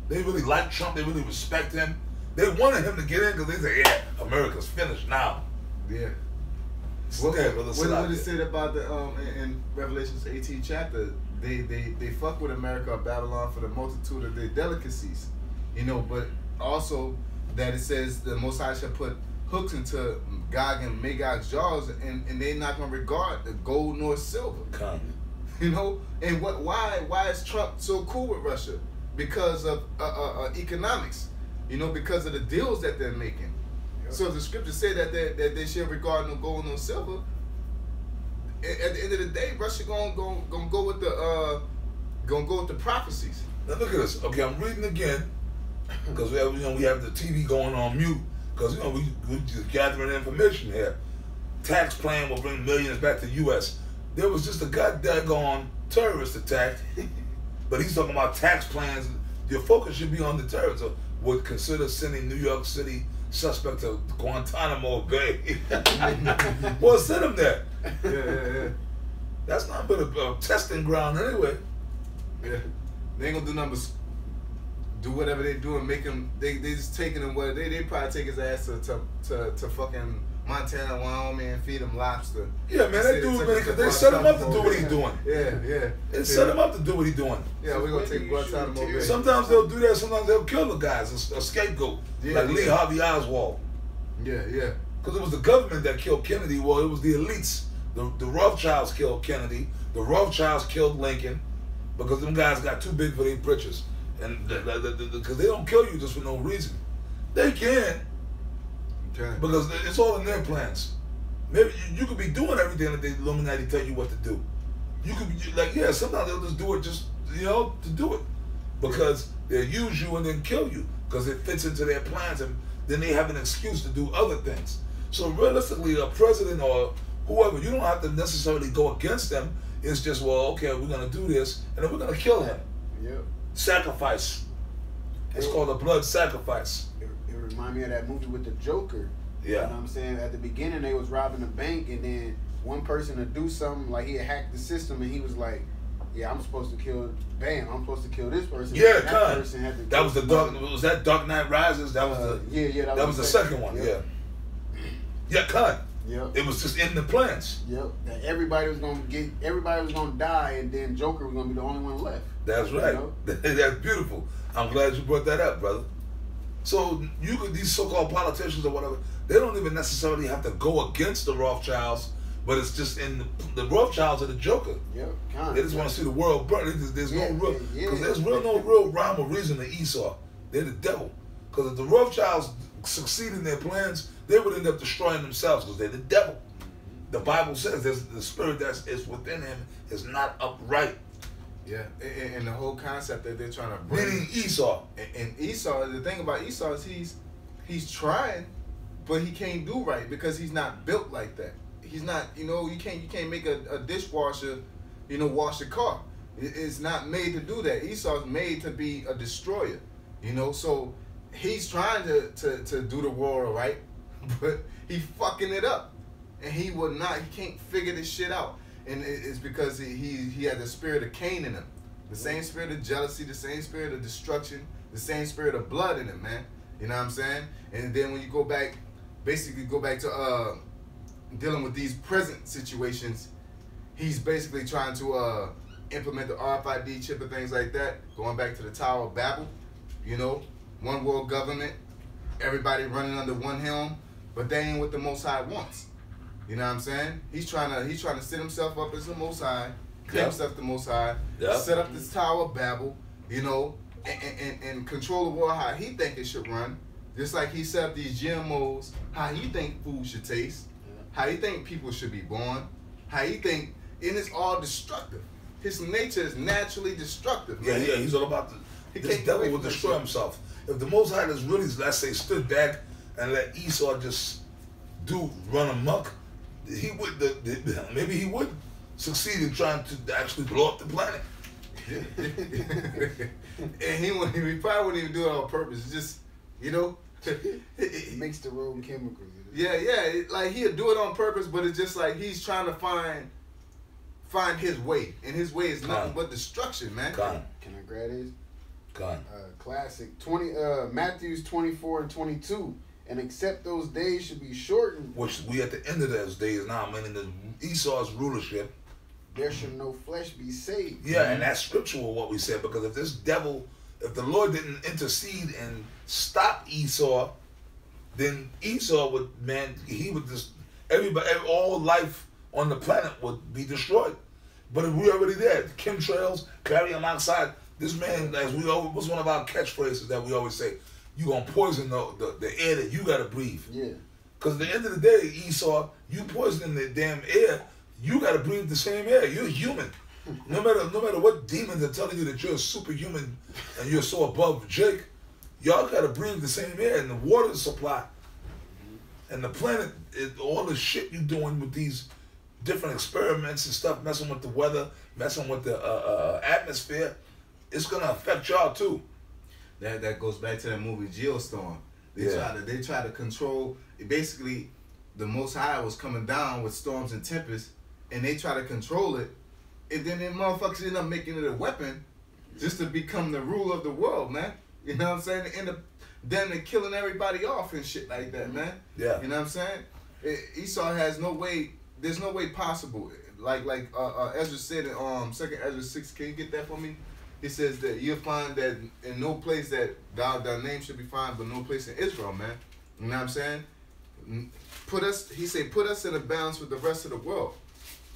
They really like Trump. They really respect him. They wanted him to get in because they say, yeah, America's finished now. Yeah. What it said about the in Revelations 18 chapter, they fuck with America or Babylon for the multitude of their delicacies, you know. But also that it says the Most High shall put hooks into Gog and Magog's jaws, and they're not gonna regard the gold nor silver. Come. You know, and why is Trump so cool with Russia? Because of economics. You know, because of the deals that they're making. Yep. So the scriptures say that they should regard no gold nor silver. At the end of the day, Russia gonna go with the prophecies. Now look at this. Okay, I'm reading again because we have the TV going on mute because we just gathering information here. Tax plan will bring millions back to the U.S. There was just a goddamn terrorist attack, but he's talking about tax plans. Your focus should be on the terrorists. Would consider sending New York City suspect to Guantanamo Bay. Well, send him there. Yeah. That's not but a testing ground anyway. Yeah. They ain't gonna do nothing but do whatever they do and make him. They just taking him. What they probably take his ass to fucking Montana, Wyoming, and feed him lobster. Yeah, man, that dude, man, because they set him up to do what he's doing. Yeah. They set him up to do what he's doing. Yeah, we're gonna take Guantanamo Bay. Sometimes they'll do that. Sometimes they'll kill the guys, a scapegoat, like Lee Harvey Oswald. Yeah. Because it was the government that killed Kennedy. Well, it was the elites. The Rothschilds killed Kennedy. The Rothschilds killed Lincoln because them guys got too big for their britches. And because they don't kill you just for no reason. They can. Okay. Because it's all in their plans. Maybe you could be doing everything that the Illuminati tell you what to do. You could be like, yeah, sometimes they'll just do it just, to do it. Because they'll use you and then kill you. Because it fits into their plans and then they have an excuse to do other things. So realistically, a president or whoever, you don't have to necessarily go against them. It's just, well, okay, we're going to do this and then we're going to kill him. Yep. Sacrifice. It's called a blood sacrifice. It reminds me of that movie with the Joker. Yeah. You know what I'm saying? At the beginning, they was robbing a bank, and then one person would do something, like he had hacked the system, and he was like, yeah, I'm supposed to kill, I'm supposed to kill this person. Yeah, that person had to that was the was that Dark Knight Rises? That was that was the second one, yep. Yeah, cut. Yep. It was just in the plans. Yep. That everybody was gonna die, and then Joker was gonna be the only one left. That's right. You know? That's beautiful. I'm glad you brought that up, brother. So these so-called politicians or whatever, they don't even necessarily have to go against the Rothschilds, but it's just in the Rothschilds are the Joker. Yep. They just want to see the world burn. There's no real rhyme or reason to Esau. They're the devil. Because if the Rothschilds succeed in their plans, they would end up destroying themselves because they're the devil. The Bible says the spirit that is within him is not upright. Yeah, and the whole concept that they're trying to bring. Meaning Esau. And Esau, the thing about Esau is he's trying, but he can't do right because he's not built like that. He's not, you can't make a dishwasher, wash a car. It's not made to do that. Esau's made to be a destroyer, so he's trying to do the world right, but he fucking it up. And he can't figure this shit out. And it's because he had the spirit of Cain in him. The same spirit of jealousy, the same spirit of destruction, the same spirit of blood in him, man. You know what I'm saying? And then when you go back to dealing with these present situations, he's basically trying to implement the r.f.i.d chip and things like that, going back to the Tower of Babel, one world government, everybody running under one helm, but they ain't what the Most High wants. You know what I'm saying? He's trying to set himself up as the Most High, claim himself the Most High, set up this Tower of Babel, and control the world how he think it should run. Just like he set up these GMOs, how he think food should taste, how he think people should be born, how he think, and it's all destructive. His nature is naturally destructive. Man. Yeah, he's all about this devil will destroy himself. If the Most High just really, let's say, stood back and let Esau just run amok, maybe he would succeed in trying to actually blow up the planet. And he probably wouldn't even do it on purpose. It's just, it makes the wrong chemicals. Yeah. Like he'll do it on purpose, but it's just like he's trying to find his way, and his way is nothing but destruction, man. Can I grab this? Classic Matthews 24:22. And except those days should be shortened. Which we at the end of those days now, meaning the Esau's rulership. There should no flesh be saved. Yeah, and that's scriptural what we said, because if the Lord didn't intercede and stop Esau, then Esau would, man, he would just, everybody, all life on the planet would be destroyed. But we already there. Chemtrails, barium oxide. This man, as we always, what's one of our catchphrases that we always say? You gonna poison the air that you gotta breathe. Yeah. Because at the end of the day, Esau, you poisoning the damn air, you gotta breathe the same air. You're human. No matter what demons are telling you that you're a superhuman and you're so above Jake, y'all gotta breathe the same air and the water supply. And the planet, all the shit you doing with these different experiments and stuff, messing with the weather, messing with the atmosphere, it's gonna affect y'all too. That goes back to that movie Geostorm. They try to control. Basically, the Most High was coming down with storms and tempests, and they try to control it, and then them motherfuckers end up making it a weapon, just to become the ruler of the world, man. You know what I'm saying? They end up then they're killing everybody off and shit like that, man. Yeah. You know what I'm saying? Esau has no way. There's no way possible. Like Ezra said in 2nd Ezra 6. Can you get that for me? He says that you'll find that in no place that thy name should be found, but no place in Israel, man. You know what I'm saying? He said, put us in a balance with the rest of the world.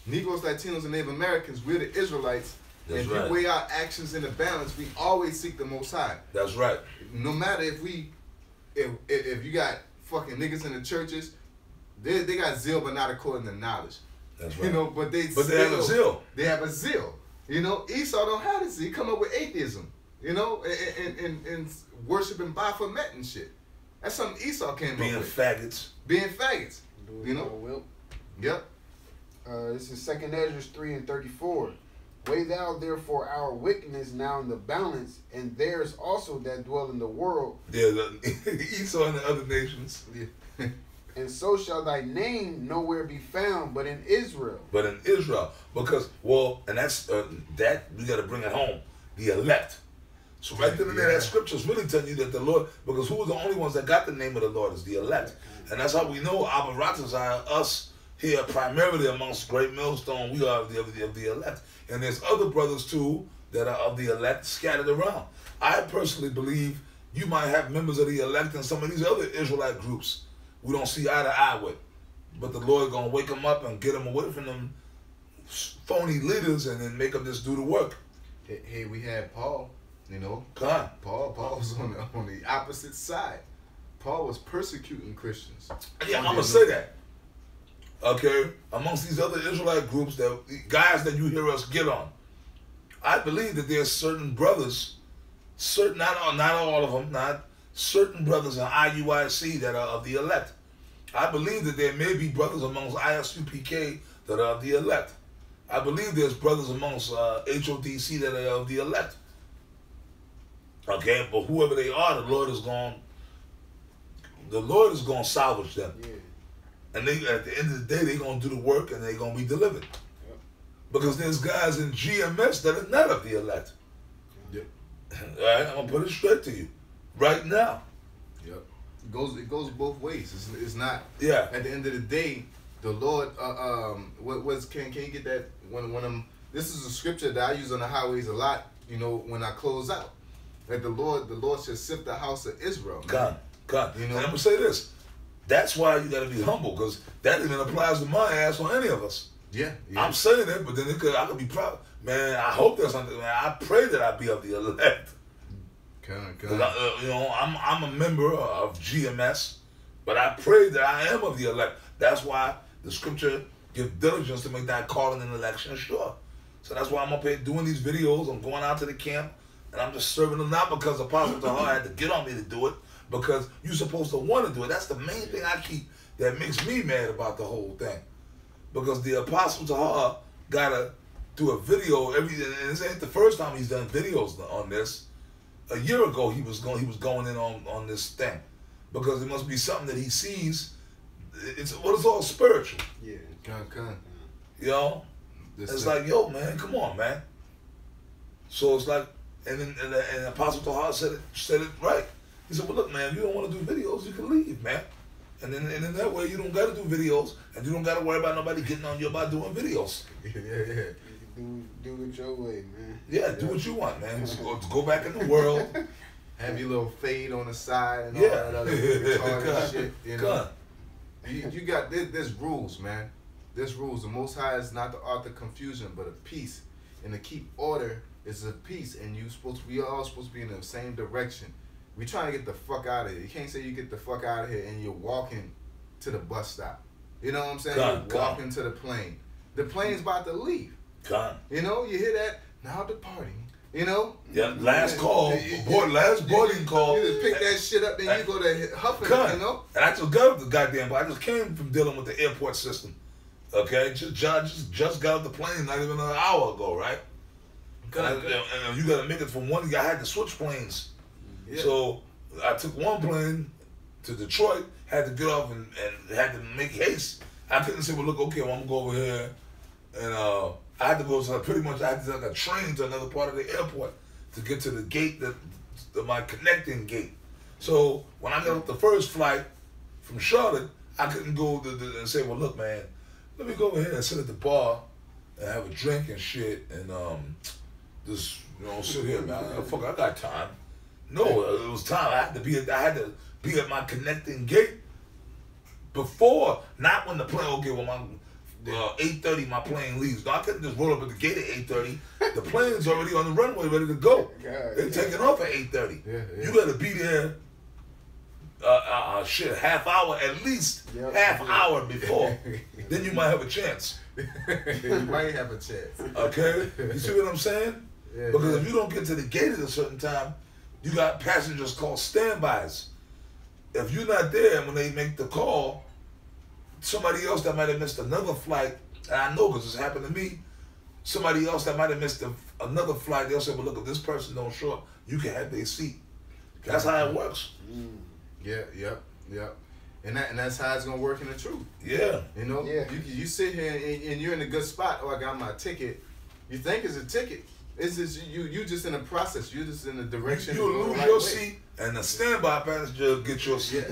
Negroes, Latinos, and Native Americans, we're the Israelites. That's and right. if we weigh our actions in a balance, we always seek the Most High. That's right. No matter if you got fucking niggas in the churches, they got zeal, but not according to knowledge. That's right. You know, but they have a zeal. They have a zeal. You know, Esau don't have this. He come up with atheism. You know, and worshiping Baphomet and shit. That's something Esau came up with. Being faggots. You know. Will. Yep. This is 2nd Ezra 3:34. Weigh thou therefore our wickedness now in the balance, and theirs also that dwell in the world. Yeah, Esau and the other nations. Yeah. And so shall thy name nowhere be found but in Israel. But in Israel, because, well, and that's, that, we got to bring it home, the elect. So right then and there, that scripture's really telling you that the Lord, because who are the only ones that got the name of the Lord is the elect. And that's how we know Abba Ratazai, us here primarily amongst Great Millstone, we are of the elect. And there's other brothers too that are of the elect scattered around. I personally believe you might have members of the elect in some of these other Israelite groups we don't see eye to eye with. But the Lord gonna wake them up and get them away from them phony leaders and then make them just do the work. Hey, we had Paul, you know. God. Paul was on the opposite side. Paul was persecuting Christians. Yeah, I'm gonna say that. Okay, amongst these other Israelite groups, that guys that you hear us get on, I believe that there's certain brothers, not all of them, not certain brothers in IUIC that are of the elect. I believe that there may be brothers amongst ISUPK that are of the elect. I believe there's brothers amongst HODC that are of the elect. Okay, but whoever they are, the Lord is going to salvage them. Yeah. And they, at the end of the day, they're going to do the work and they're going to be delivered. Yep. Because there's guys in GMS that are not of the elect. Yep. All right, I'm going to put it straight to you. Right now. Yep. It goes both ways. It's not. Yeah. At the end of the day, the Lord. Can you get that one of them? This is a scripture that I use on the highways a lot. You know, when I close out, that the Lord shall sift the house of Israel. God. You know. And I'm gonna say this. That's why you got to be humble, because that even applies to my ass on any of us. Yeah. I'm saying that, but then I could be proud. Man, I hope there's something. Man, I pray that I be of the elect. I'm a member of GMS, but I pray that I am of the elect. That's why the scripture gives diligence to make that calling and election sure. So that's why I'm up here doing these videos. I'm going out to the camp, and I'm just serving them, not because Apostle Tahar had to get on me to do it, because you're supposed to want to do it. That's the main thing that makes me mad about the whole thing. Because the Apostle Tahar got to do a video and this ain't the first time he's done videos on this. A year ago, he was going in on this thing, because it must be something that he sees. It's all spiritual. Yeah, Come. You know, it's like, yo, man, come on, man. So it's like, and Apostle Tahar said it right. He said, well, look, man, if you don't want to do videos, you can leave, man. And then that way, you don't got to do videos, and you don't got to worry about nobody getting on you about doing videos. Yeah. Do it your way, man. Yeah, do what you want, man. Just go back in the world, Have your little fade on the side and all Yeah. that other retarded shit. You know, God. you got there's rules, man. There's rules. The Most High is not the author of confusion, but of peace. And to keep order is a peace. And we all supposed to be in the same direction. We trying to get the fuck out of here. You can't say you get the fuck out of here and you're walking to the bus stop. You know what I'm saying? You're walking to the plane. The plane's about to leave. You know, you hear that? Now departing. You know? Yeah, last call, last boarding call. You just pick that shit up and you go to huffing, you know? And I just got up the goddamn, I just came from dealing with the airport system. Okay? Just got off the plane not even an hour ago, right? And you got to make it from one, I had to switch planes. Yeah. So I took one plane to Detroit, had to get off and had to make haste. I couldn't say, well, look, okay, well, I'm going to go over here. And I had to go, so pretty much I had to take a train to another part of the airport to get to the gate, my connecting gate. So when I got off the first flight from Charlotte, I couldn't go and say, well, look, man, let me go over here and sit at the bar and have a drink and shit and just, sit here, man. Fuck, I got time. No, it was time. I had to be at my connecting gate before, not when the plane. Okay, well, my 8:30 my plane leaves. No, I couldn't just roll up at the gate at 8:30. The plane's already on the runway, ready to go. They're taking off at 8:30. Yeah. You got to be there. Half hour at least. Yep. Half hour before. Then you might have a chance. You might have a chance. Okay, you see what I'm saying? Yeah, because if you don't get to the gate at a certain time, you got passengers called standbys. If you're not there when they make the call, somebody else that might have missed another flight, and I know because it's happened to me, somebody else that might have missed another flight, they'll say, well, look, if this person don't show up, you can have their seat. That's how it works. Yeah. And that's how it's gonna work in the truth. Yeah. You know, you sit here and you're in a good spot. Oh, I got my ticket. You think it's a ticket. It's just you just in the process. You're just in the direction. You lose your seat, and the standby passenger will get your seat.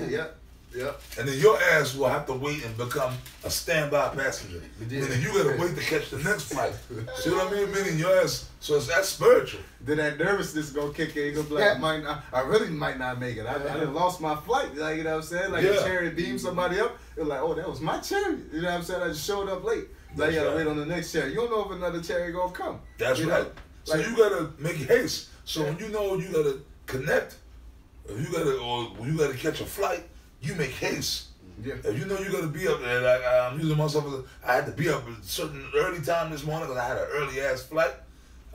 Yeah. And then your ass will have to wait and become a standby passenger. And then you gotta wait to catch the next flight. See what I mean? Meaning your ass. So that's spiritual. Then that nervousness gonna kick in. You gonna be like, I really might not make it. I done lost my flight. Like, you know what I'm saying? Like a chariot beam somebody up. It's like, oh, that was my chariot. You know what I'm saying? I just showed up late. Like, you gotta wait on the next chariot. You don't know if another chariot gonna come. That's right. Know? So you gotta make haste. So when you know you gotta connect, if you gotta catch a flight, you make haste. Yeah. If you know you gotta be up there, like I'm using myself as I had to be up at a certain early time this morning because I had an early ass flight.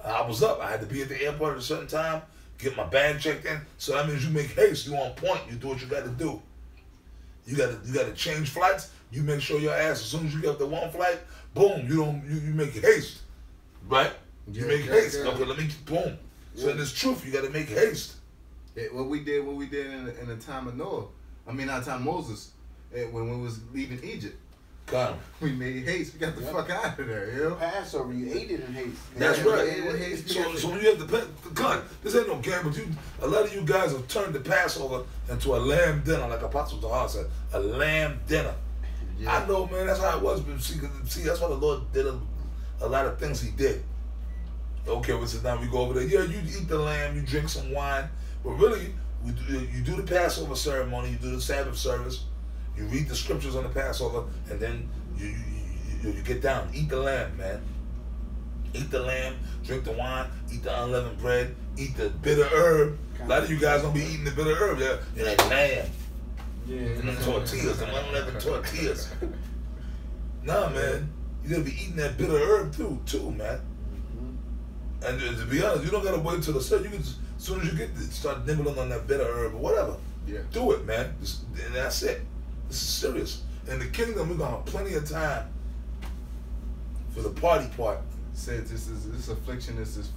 I was up. I had to be at the airport at a certain time, get my bag checked in. So that means you make haste. You on point. You do what you gotta do. You gotta change flights. You make sure your ass as soon as you get up to one flight, boom, you make haste, right? You make haste. Okay, let me boom. So in this truth, you got to make haste. Yeah, what we did in the time of Noah, not time of Moses, when we was leaving Egypt. God. We made haste. We got the fuck out of there, you know? Passover, you ate it in haste. That's right. So when you have the God, this ain't no game, but a lot of you guys have turned the Passover into a lamb dinner, like Apostle Tahar said, a lamb dinner. Yeah. I know, man. That's how it was. But see, that's why the Lord did a lot of things He did. Okay, we sit down, we go over there. Yeah, you eat the lamb, you drink some wine, but really, you do the Passover ceremony, you do the Sabbath service, you read the scriptures on the Passover, and then you get down. Eat the lamb, man. Eat the lamb, drink the wine, eat the unleavened bread, eat the bitter herb. A lot of you guys don't be eating the bitter herb. You're like lamb. Yeah. And them tortillas, them unleavened tortillas. Nah, man. You gotta be eating that bitter herb too, man. And to be honest, you don't gotta wait till the set. You can just, as soon as you start nibbling on that bitter herb or whatever. Yeah. Do it, man. And that's it. This is serious. In the kingdom, we're gonna have plenty of time for the party part. Said this affliction is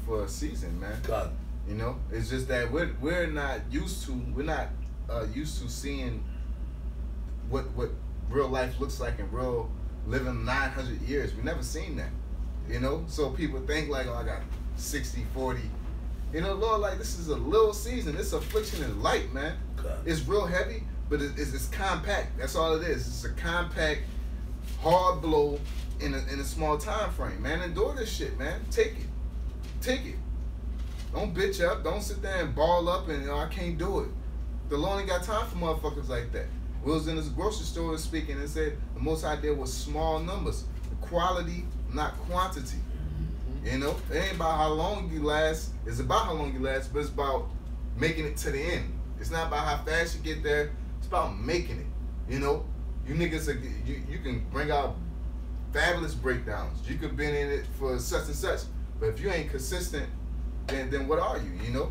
for a season, man. God. You know, it's just that we're not used to seeing what real life looks like in real living 900 years. We never seen that. You know, so people think like, oh, I got 60, 40. You know, Lord, like this is a little season. This affliction is light, man. God. It's real heavy, but it's compact. That's all it is. It's a compact, hard blow in a small time frame, man. Endure this shit, man. Take it. Don't bitch up. Don't sit there and ball up and I can't do it. The Lord ain't got time for motherfuckers like that. We was in this grocery store speaking and said the Most High did was small numbers, quality, not quantity. You know, it ain't about how long you last. It's about how long you last, but it's about making it to the end. It's not about how fast you get there. It's about making it. You know, you niggas, you can bring out fabulous breakdowns. You could been in it for such and such, but if you ain't consistent, then what are you? You know.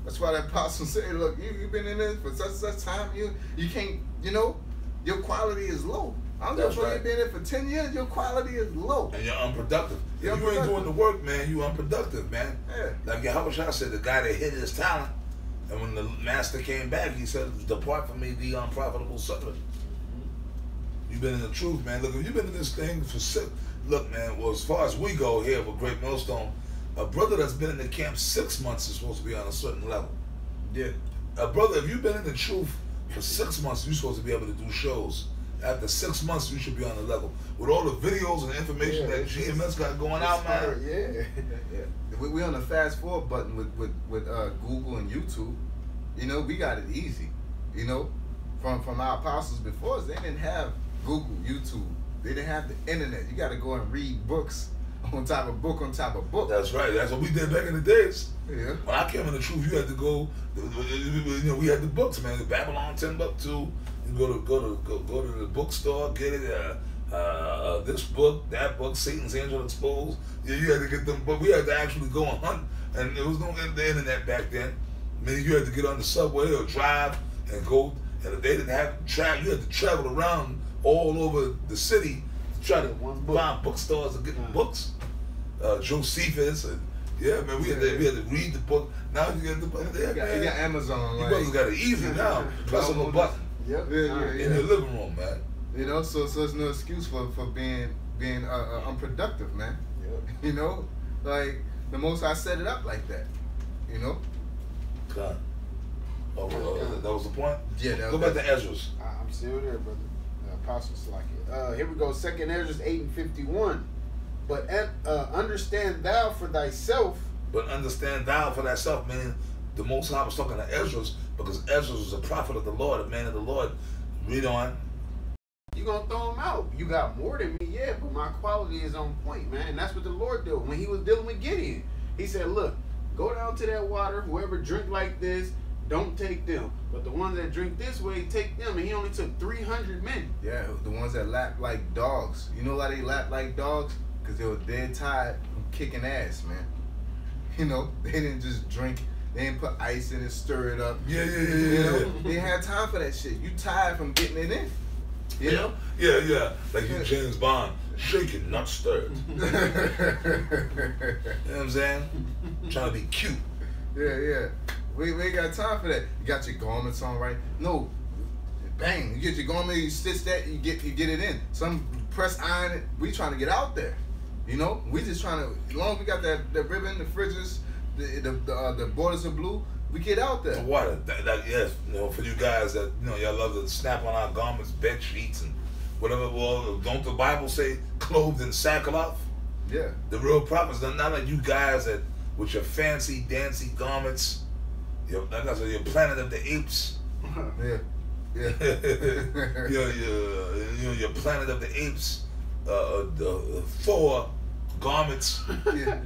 That's why that apostle said, look, you've been in it for such and such time, you can't, you know, your quality is low. I'm just sure you've been in it for 10 years, your quality is low. And you're unproductive. If you ain't doing the work, man, you unproductive, man. Yeah. Like Yahushua said, the guy that hid his talent, and when the master came back, he said, depart from me, the unprofitable servant. You've been in the truth, man. Look, if you've been in this thing for look, man, well, as far as we go here with Great Millstone, a brother that's been in the camp 6 months is supposed to be on a certain level. Yeah. A brother, if you've been in the truth for 6 months, you're supposed to be able to do shows. After 6 months, you should be on the level. With all the videos and information that GMS got going out, man. Yeah. We on the fast forward button with Google and YouTube. You know, we got it easy. You know, from our apostles before us, they didn't have Google, YouTube. They didn't have the internet. You got to go and read books on top of book on top of book. That's right. That's what we did back in the days. Yeah. When I came in the truth, you had to go. You know, we had the books, man. The Babylon 10 book too. You go to the bookstore, get it. This book, that book, Satan's Angel Exposed. Yeah, you had to get them, but we had to actually go and hunt. And there was no internet back then. I mean, you had to get on the subway or drive and go. And if they didn't have travel, you had to travel around all over the city to try to find bookstores to get books. Josephus and yeah, man, we had to read the book. Now you get the book. Yeah, you got Amazon. You brothers got it easy now. Press on the button. Yep. In your living room, man. You know, so it's no excuse for being unproductive, man. Yep. You know, like the Most High set it up like that. You know. God. Oh, that was the point. Yeah. Go back to Ezra's. I'm still there, brother. Apostles like it. Here we go. 2nd Ezra 8:51. But understand thou for thyself. But understand thou for thyself, meaning the Most High was talking to Ezra because Ezra was a prophet of the Lord, a man of the Lord. Read on. You gonna throw him out. You got more than me, yeah, but my quality is on point, man. And that's what the Lord did when he was dealing with Gideon. He said, look, go down to that water. Whoever drink like this, don't take them. But the ones that drink this way, take them. And he only took 300 men. Yeah, the ones that lap like dogs. You know why they lap like dogs? Because they were dead tired from kicking ass, man. You know, they didn't just drink. They didn't put ice in it, stir it up. Yeah. You know, they didn't have time for that shit. You tired from getting it in. You know? Yeah. Like you James Bond, shaking, not stirred. You know what I'm saying? Trying to be cute. Yeah. We ain't got time for that. You got your garments on right? No. Bang. You get your garment, you stitch that, you get it in. Some press iron it. We trying to get out there. You know? We just trying to, as long as we got that ribbon, the fridges, the borders are blue, we get out there. The water, yes, you know, for you guys that, you know, y'all love to snap on our garments, bed sheets, and whatever. Well, don't the Bible say clothed in sackcloth? Yeah. The real prophets, not like you guys that with your fancy, dancy garments. Like I said, your Planet of the Apes. Yeah. your Planet of the Apes, the Thor garments. Yeah.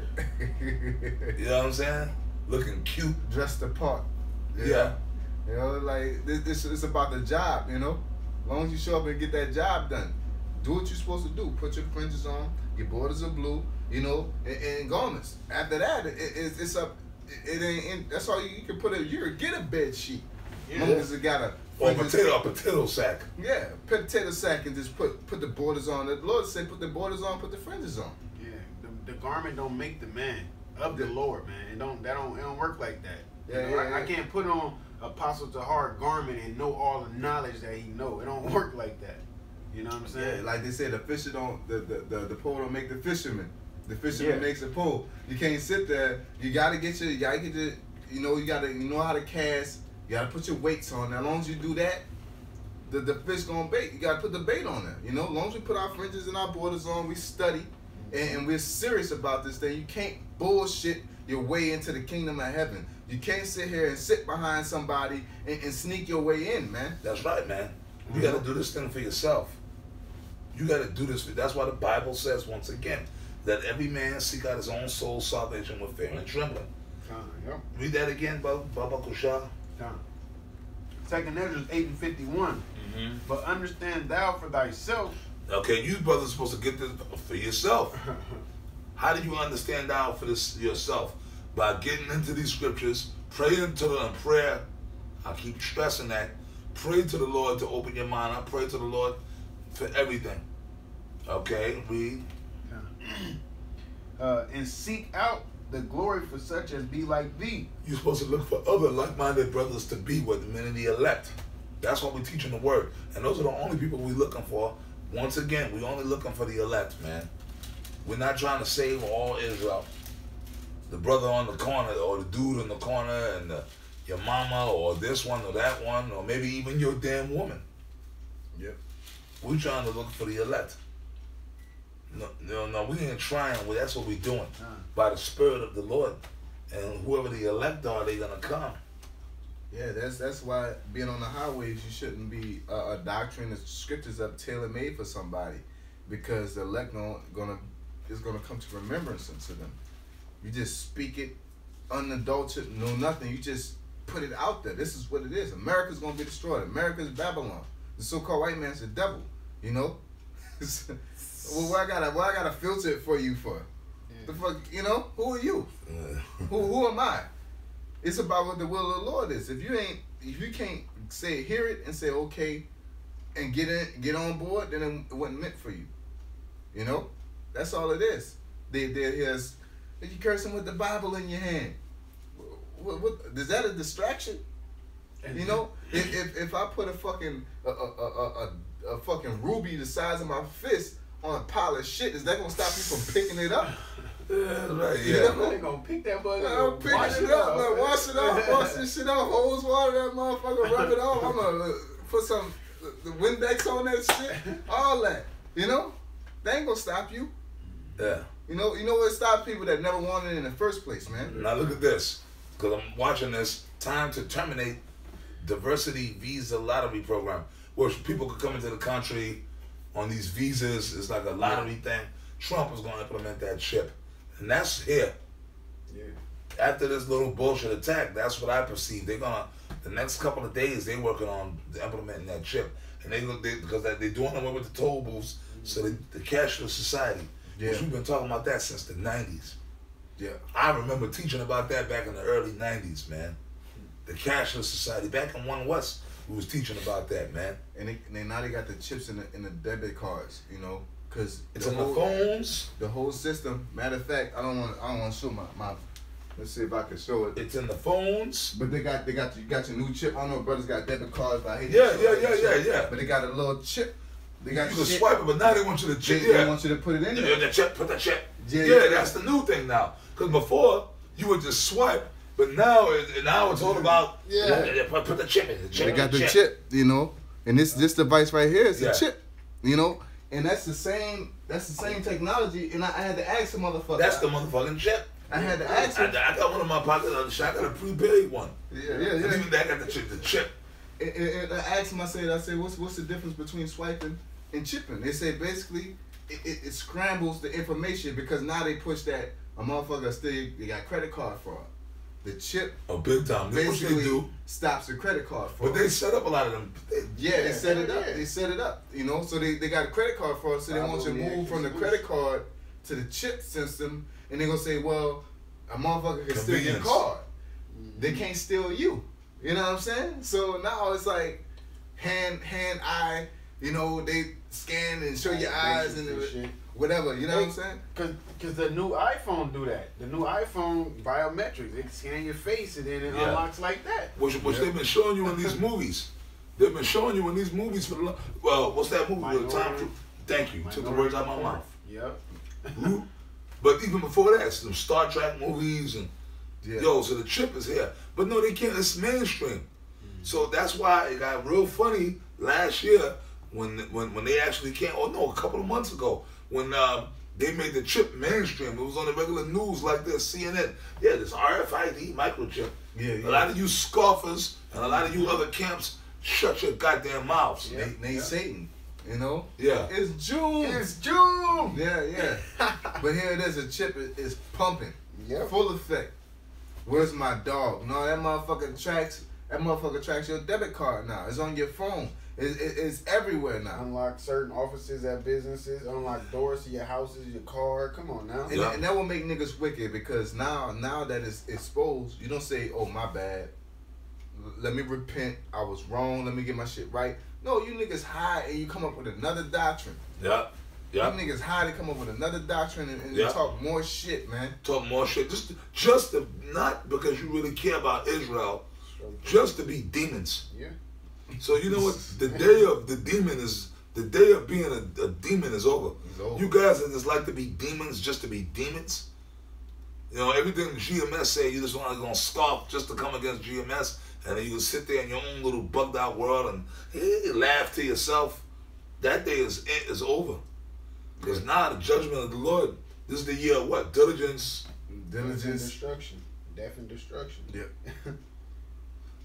You know what I'm saying? Looking cute, dressed apart. Yeah. You know, like this is about the job. You know, as long as you show up and get that job done, do what you're supposed to do. Put your fringes on. Your borders are blue. You know, and garments. After that, it's up. It ain't. That's all you can put a year. Get a bed sheet. Yeah. Long as it got a. Or a potato sack. Yeah, potato sack and just put the borders on. The Lord said, put the borders on, put the fringes on. Yeah, the garment don't make the man of the Lord, man. It don't work like that. I can't put on Apostle Tahar garment and know all the knowledge that he know. It don't work like that. You know what I'm saying? Yeah, like they say, the fisher don't, the pole don't make the fisherman. The fisherman makes a pole. You can't sit there. You gotta get you know how to cast. You gotta put your weights on. Now, as long as you do that, the fish gonna bait. You gotta put the bait on there. You know, as long as we put our fringes and our borders on, we study, and we're serious about this thing. You can't bullshit your way into the kingdom of heaven. You can't sit here and sit behind somebody and sneak your way in, man. That's right, man. You got to do this thing for yourself. You got to do this. That's why the Bible says, once again, that every man seek out his own soul's salvation with fear and trembling. Yep. Read that again, Baba Kusha. 2nd Ezra 8:51. But understand thou for thyself. Okay, you brothers supposed to get this for yourself. How do you understand thou for this yourself? By getting into these scriptures, praying to them in prayer. I keep stressing that. Pray to the Lord to open your mind. I pray to the Lord for everything. Okay, read. And seek out the glory for such as be like thee. You're supposed to look for other like-minded brothers to be with, men of the elect. That's what we're teaching the word. And those are the only people we're looking for. Once again, we're only looking for the elect, man. We're not trying to save all Israel. The brother on the corner, or the dude in the corner, and your mama, or this one, or that one, or maybe even your damn woman. Yep. We're trying to look for the elect. No, we ain't trying. Well, that's what we're doing. By the Spirit of the Lord. And whoever the elect are, they're going to come. Yeah, that's why being on the highways, you shouldn't be a doctrine, the scriptures up tailor-made for somebody, because the elect is gonna come to remembrance to them. You just speak it unadulterated, no nothing. You just put it out there. This is what it is. America's gonna be destroyed. America's Babylon. The so-called white man's the devil. You know. Well, why I gotta filter it for you for? Yeah. The fuck, you know? Who are you? Who am I? It's about what the will of the Lord is. If you can't hear it and say okay, and get on board, then it wasn't meant for you. You know, that's all it is. If you cursing with the Bible in your hand, what is that a distraction? You know, if I put a fucking a fucking ruby the size of my fist on a pile of shit, is that gonna stop you from picking it up? Yeah, right. Yeah, you know, they gonna pick that bug up, wash it up, wash this shit up, hose water that motherfucker, rub it off. I'm gonna put some the Windex on that shit, all that. You know, they ain't gonna stop you. Yeah. You know what stops people that never wanted it in the first place, man. Now look at this, because I'm watching this. Time to terminate diversity visa lottery program, where people could come into the country on these visas. It's like a lottery thing. Trump is gonna implement that chip. And that's here. Yeah. After this little bullshit attack, that's what I perceive. They're gonna, the next couple of days, they're working on implementing that chip, and because they're doing away with the toll booths, so the cashless society. Yeah. Which we've been talking about that since the '90s. Yeah. I remember teaching about that back in the early '90s, man. The cashless society back in One West, we was teaching about that, man. And now they got the chips in the debit cards, you know. Cause it's in the phones. The whole system. Matter of fact, I don't want to show my. Let's see if I can show it. It's in the phones. But you got your new chip. I don't know if brothers got debit cards, but I hate Yeah. But they got a little chip. They got you can swipe it, but now they want you to chip. They want you to put it in there. The chip, put the chip. Yeah, that's the new thing now. Because before you would just swipe, but now it's all about put the chip in. They got the chip, you know, and this device right here is the chip, you know. And that's the same technology, and I had to ask the motherfucker. That's the motherfucking chip. I had to ask him. I got one in my pocket. I got a prepaid one. Yeah. And even that got the chip. And I asked him. I said, what's the difference between swiping and chipping? They said basically it scrambles the information, because now they push that a motherfucker they got credit card fraud. The chip, big time. Basically stops the credit card fraud. But they set up a lot of them. They set it up. They set it up. You know, so they got a credit card fraud. So they want you to move from the credit card to the chip system, and they're gonna say, well, a motherfucker can steal your card. They can't steal you. You know what I'm saying? So now it's like hand, eye. You know, they scan and show your eyes and whatever. You know what I'm saying? Because the new iPhone do that. The new iPhone biometrics. It scan your face and then it unlocks like that. Which they've been showing you in these movies. They've been showing you in these movies for the what's that movie with Tom Cruise? Thank you. Took the words out of my mouth. Yep. But even before that, some Star Trek movies and so the chip is here. But no, they can't. It's mainstream. So that's why it got real funny last year when they actually came. Oh no, a couple of months ago when They made the chip mainstream. It was on the regular news like this, CNN. Yeah, this r.f.i.d microchip. Yeah, yeah. A lot of you scoffers and a lot of you other camps, shut your goddamn mouths. Yeah. Nate Satan, you know? Yeah. It's June. It's June. Yeah, yeah. But here it is, a chip is pumping. Yeah. Full effect. Where's my dog? No, that motherfucker tracks your debit card now. It's on your phone. It's everywhere now. Unlock certain offices at businesses. Unlock doors to your houses, your car. Come on now. And that will make niggas wicked because now that it's exposed, you don't say, oh, my bad. Let me repent. I was wrong. Let me get my shit right. No, you niggas hide and you come up with another doctrine. Yeah. Yeah. You niggas hide and come up with another doctrine and talk more shit, man. Talk more shit. Just to, not because you really care about Israel, just to be demons. Yeah. So you know what? The day of the demon is, the day of being a demon is over. You guys that just like to be demons just to be demons. You know, everything GMS say, you just want to scoff just to come against GMS, and then you can sit there in your own little bugged out world and laugh to yourself. That day is over. Because now the judgment of the Lord, this is the year of what? Diligence. And destruction. Death and destruction. Yeah.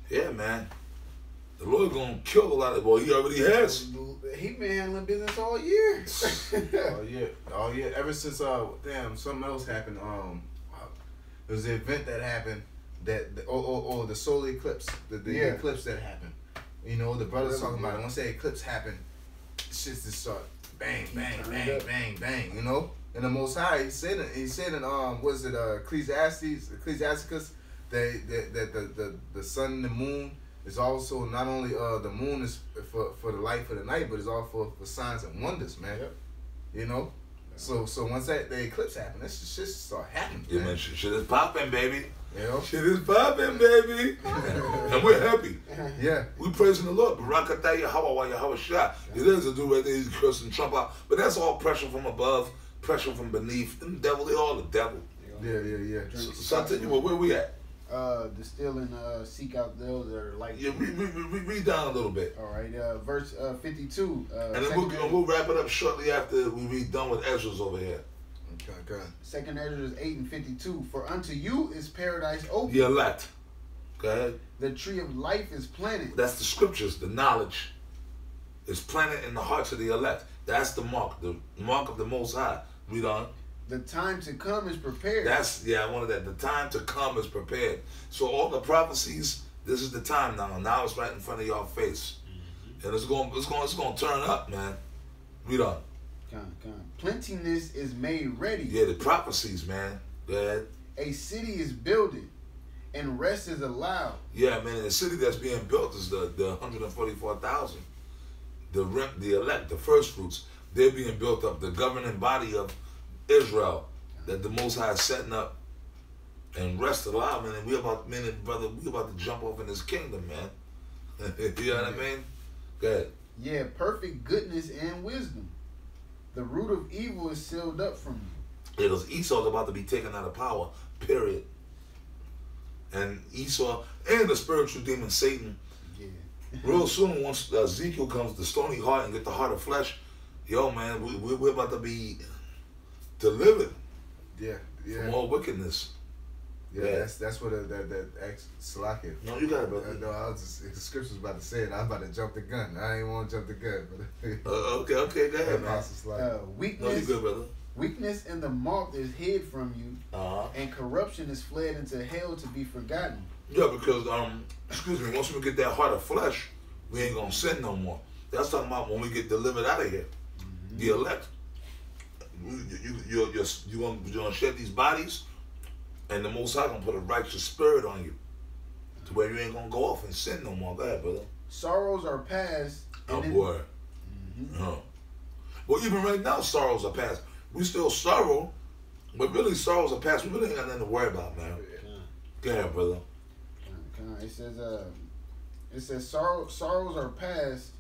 Yeah, man. The Lord gonna kill a lot of boy. He already has. He been handling business all year. Oh yeah. Ever since something else happened. There was an event that happened the solar eclipse, the eclipse that happened. You know, the brothers talking about it. Once that eclipse happened, shit just start bang, bang, bang, bang, bang. You know, and the Most High, he said in was it Ecclesiastes that the sun and the moon is also not only the moon is for the light for the night, but it's also for signs and wonders, man. Yep. You know. So once the eclipse happened, this shit start happening. Yeah, man, shit is popping, baby. Yeah. Shit is popping, baby. And we're happy. Yeah. We praising the Lord. Barakatah Yahweh Yahweh. It is a dude right there, he's cursing Trump out. But that's all pressure from above, pressure from beneath. Them devil, they all the devil. Yeah. So I tell you what, where we at? Distill and seek out those that are like. Yeah, read down a little bit. All right, verse 52. And then we'll wrap it up shortly after we done with Ezra's over here. Okay. Second Ezra 8 and 52. For unto you is paradise open. The elect. Go ahead. The tree of life is planted. That's the scriptures. The knowledge is planted in the hearts of the elect. That's the mark of the Most High. Read on. The time to come is prepared. I wanted that. The time to come is prepared. So all the prophecies, this is the time now. Now it's right in front of y'all face. And it's going to turn up, man. Read on. Plentiness is made ready. Yeah, the prophecies, man. Go ahead. A city is builded, and rest is allowed. Yeah, man. The city that's being built is the 144,000. The elect, the first fruits, they're being built up. The governing body of Israel that the Most High is setting up, and rest allowed, man. And we about to jump off in His kingdom, man. You know what I mean? Go ahead. Yeah, perfect goodness and wisdom. The root of evil is sealed up from you. Yeah, because Esau's about to be taken out of power, period. And Esau and the spiritual demon Satan, real soon, once Ezekiel comes, the stony heart and get the heart of flesh, yo, man, we're about to be delivered from all wickedness. Yeah, that's what that Salakia. No, you got it, brother. No, I was just, the scripture was about to say it. I was about to jump the gun. I ain't want to jump the gun. But okay, go ahead, man. Weakness, no, you good, brother. Weakness and the moth is hid from you, and corruption is fled into hell to be forgotten. Yeah, because excuse me, once we get that heart of flesh, we ain't gonna sin no more. That's talking about when we get delivered out of here. The elect. You're gonna shed these bodies, and the Most High gonna put a righteous spirit on you, to where you ain't gonna go off and sin no more. Go ahead, brother. Sorrows are past. Oh boy. Well, even right now, sorrows are past. We still sorrow, but really sorrows are past. We really ain't got nothing to worry about, man. Go ahead, brother. It says sorrows are past,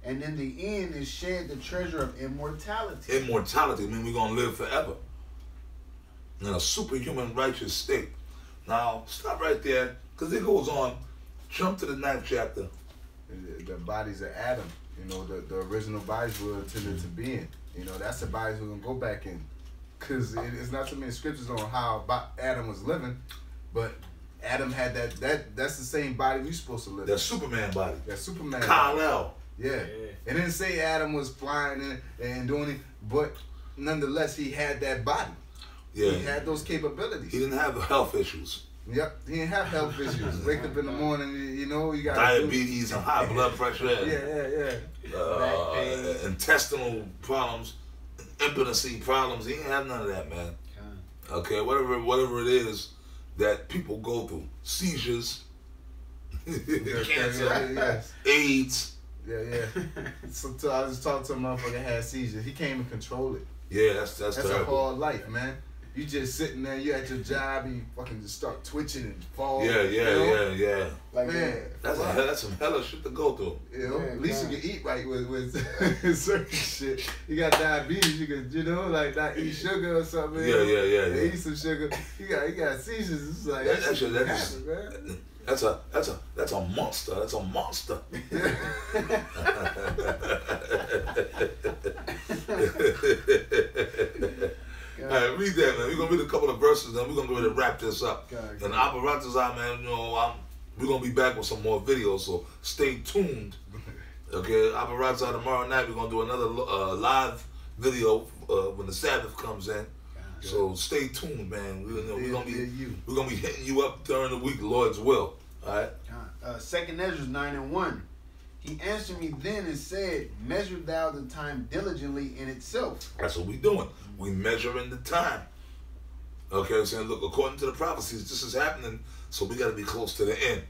and in the end is shed the treasure of immortality. Immortality, I mean, we're going to live forever in a superhuman righteous state. Now, stop right there, because it goes on. Jump to the 9th chapter. The bodies of Adam, you know, the original bodies were intended to be in. You know, that's the bodies we're gonna go back in, cause it's not so many scriptures on how Adam was living, but Adam had that's the same body we supposed to live. That Superman body. That Superman. Kal-El. Yeah. It didn't say Adam was flying and doing it, but nonetheless he had that body. Yeah. He had those capabilities. He didn't have health issues. Yep, he didn't have health issues. Wake up in the morning, you know, you got diabetes and high blood pressure. Yeah. Intestinal problems, impotency problems. He didn't have none of that, man. Okay, whatever it is that people go through, seizures, cancer, AIDS. Yeah. So I just talked to a motherfucker that had seizures. He can't even control it. Yeah, that's terrible. A hard life, man. You just sitting there, you at your job, and you fucking just start twitching and fall. Yeah. Like, man, that's some hella shit to go through. You know, at least you can eat right with certain shit. You got diabetes, you can, you know, like not eat sugar or something. Yeah. Eat some sugar. You got seizures. It's like that's a monster. That's a monster. All right, read that, man. We're gonna read a couple of verses, then we're gonna go ahead and wrap this up. And r.f.i.d, man, you know, we're gonna be back with some more videos, so stay tuned. Okay, r.f.i.d tomorrow night we're gonna do another live video when the Sabbath comes in. So stay tuned, man. We're gonna be hitting you up during the week, Lord's will. All right. 2nd Ezra 9:1. He answered me then and said, "Measure thou the time diligently in itself." That's what we're doing. We measuring the time. Okay, I'm saying, look, according to the prophecies, this is happening, so we got to be close to the end.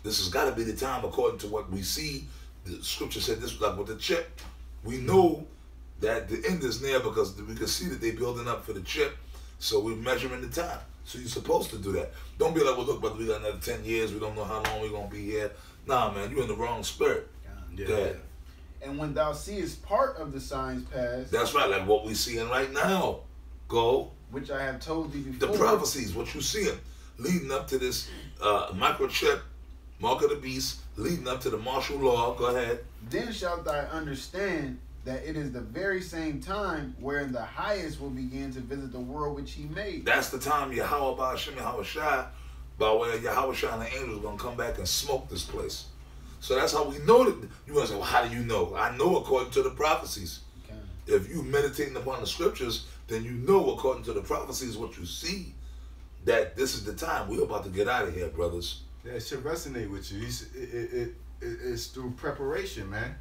This has got to be the time according to what we see. The scripture said this, like with the chip. We know that the end is near because we can see that they're building up for the chip, so we're measuring the time. So you're supposed to do that. Don't be like, well, look, brother, we got another 10 years. We don't know how long we're going to be here. Nah, man, you're in the wrong spirit. Yeah. And when thou seest part of the signs past, that's right, like what we're seeing right now. Go. Which I have told thee before. The prophecies, what you seeing, leading up to this microchip, mark of the beast, leading up to the martial law. Go ahead. Then shalt thou understand that it is the very same time wherein the highest will begin to visit the world which he made. That's the time Yahweh Ba'ashem Yahweh Shai, by way of Yahweh Shai and the angels, going to come back and smoke this place. So that's how we know that. You want to say, well, how do you know? I know according to the prophecies. Okay. If you meditating upon the scriptures, then you know according to the prophecies what you see, that this is the time. We're about to get out of here, brothers. Yeah, it should resonate with you. It's through preparation, man.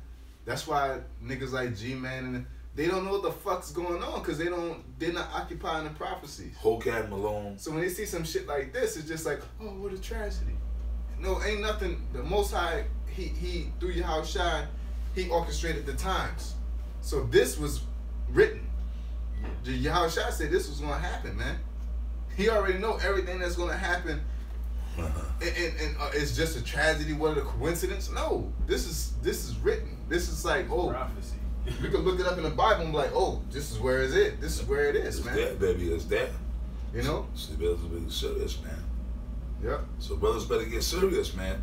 That's why niggas like G-Man, and they don't know what the fuck's going on because they're not occupying the prophecies. Hokad Malone. So when they see some shit like this, it's just like, oh, what a tragedy. No, ain't nothing. The Most High, he through Yahweh Shai, he orchestrated the times. So this was written. Yahweh Shai said this was going to happen, man. He already know everything that's going to happen. And it's just a tragedy. What a coincidence? No, this is written. This is like, oh, prophecy. We can look it up in the Bible and be like, oh, this is where is it? This is where it is, man. It's there, baby. It's there. You know? So brothers better get serious, man. Yep. So brothers better get serious, man.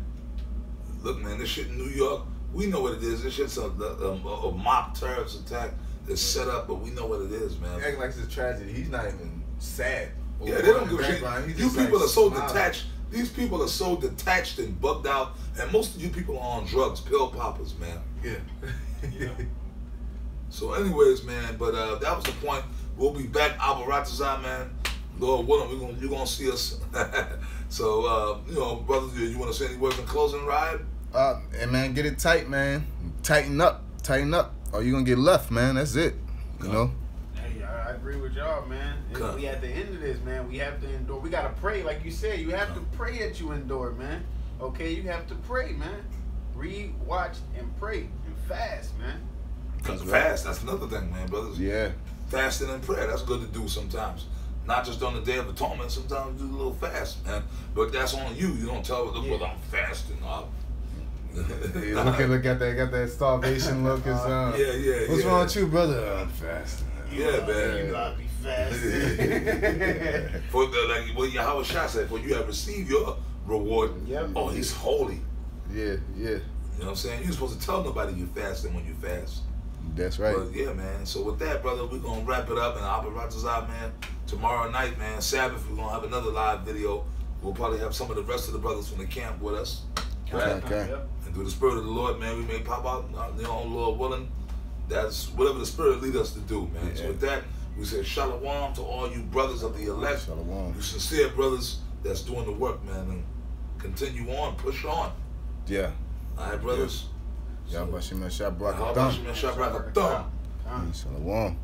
Look, man, this shit in New York, we know what it is. This shit's a mock terrorist attack that's set up, but we know what it is, man. Acting like it's a tragedy. He's not even sad. Yeah, they don't give a shit. You people like are so smiling. detached. These people are so detached and bugged out, and most of you people are on drugs, pill poppers, man. Yeah. So, anyways, man, but that was the point. We'll be back, Abaratazah, man. Lord willing, you're gonna see us. So, you know, brothers, you want to say any words in closing, Ride? And man, get it tight, man. Tighten up, or you gonna get left, man. That's it. You know. Hey, I agree with y'all, man. We at the end of this, man. We have to endure. We gotta pray, like you said. You have to pray that you endure, man. Okay, you have to pray, man. Read, watch, and pray, and fast, man. Fast, that's another thing, man, brothers. Yeah. Fasting and prayer, that's good to do sometimes. Not just on the Day of Atonement, sometimes do a little fast, man. But that's on you. You don't tell them, look, I'm fasting. Look at that, got that starvation look. What's wrong with you, brother? I'm fasting. Yeah, man. You gotta be fasting. For like what Yahweh Shai said, for you have received your reward. Yep. Oh, he's holy. Yeah. You know what I'm saying? You're supposed to tell nobody you're fasting when you fast. That's right. But yeah, man. So with that, brother, we're gonna wrap it up, and I'll be right out, man. Tomorrow night, man, Sabbath, we're gonna have another live video. We'll probably have some of the rest of the brothers from the camp with us. Right? Okay. And through the Spirit of the Lord, man, we may pop out, Lord willing. That's whatever the Spirit lead us to do, man. So with that, we say shalom to all you brothers of the elect. Shalom. You sincere brothers that's doing the work, man, and continue on, push on. Yeah. All right, brothers. Y'all Bashim and Shabrak. Shalom. Shalom.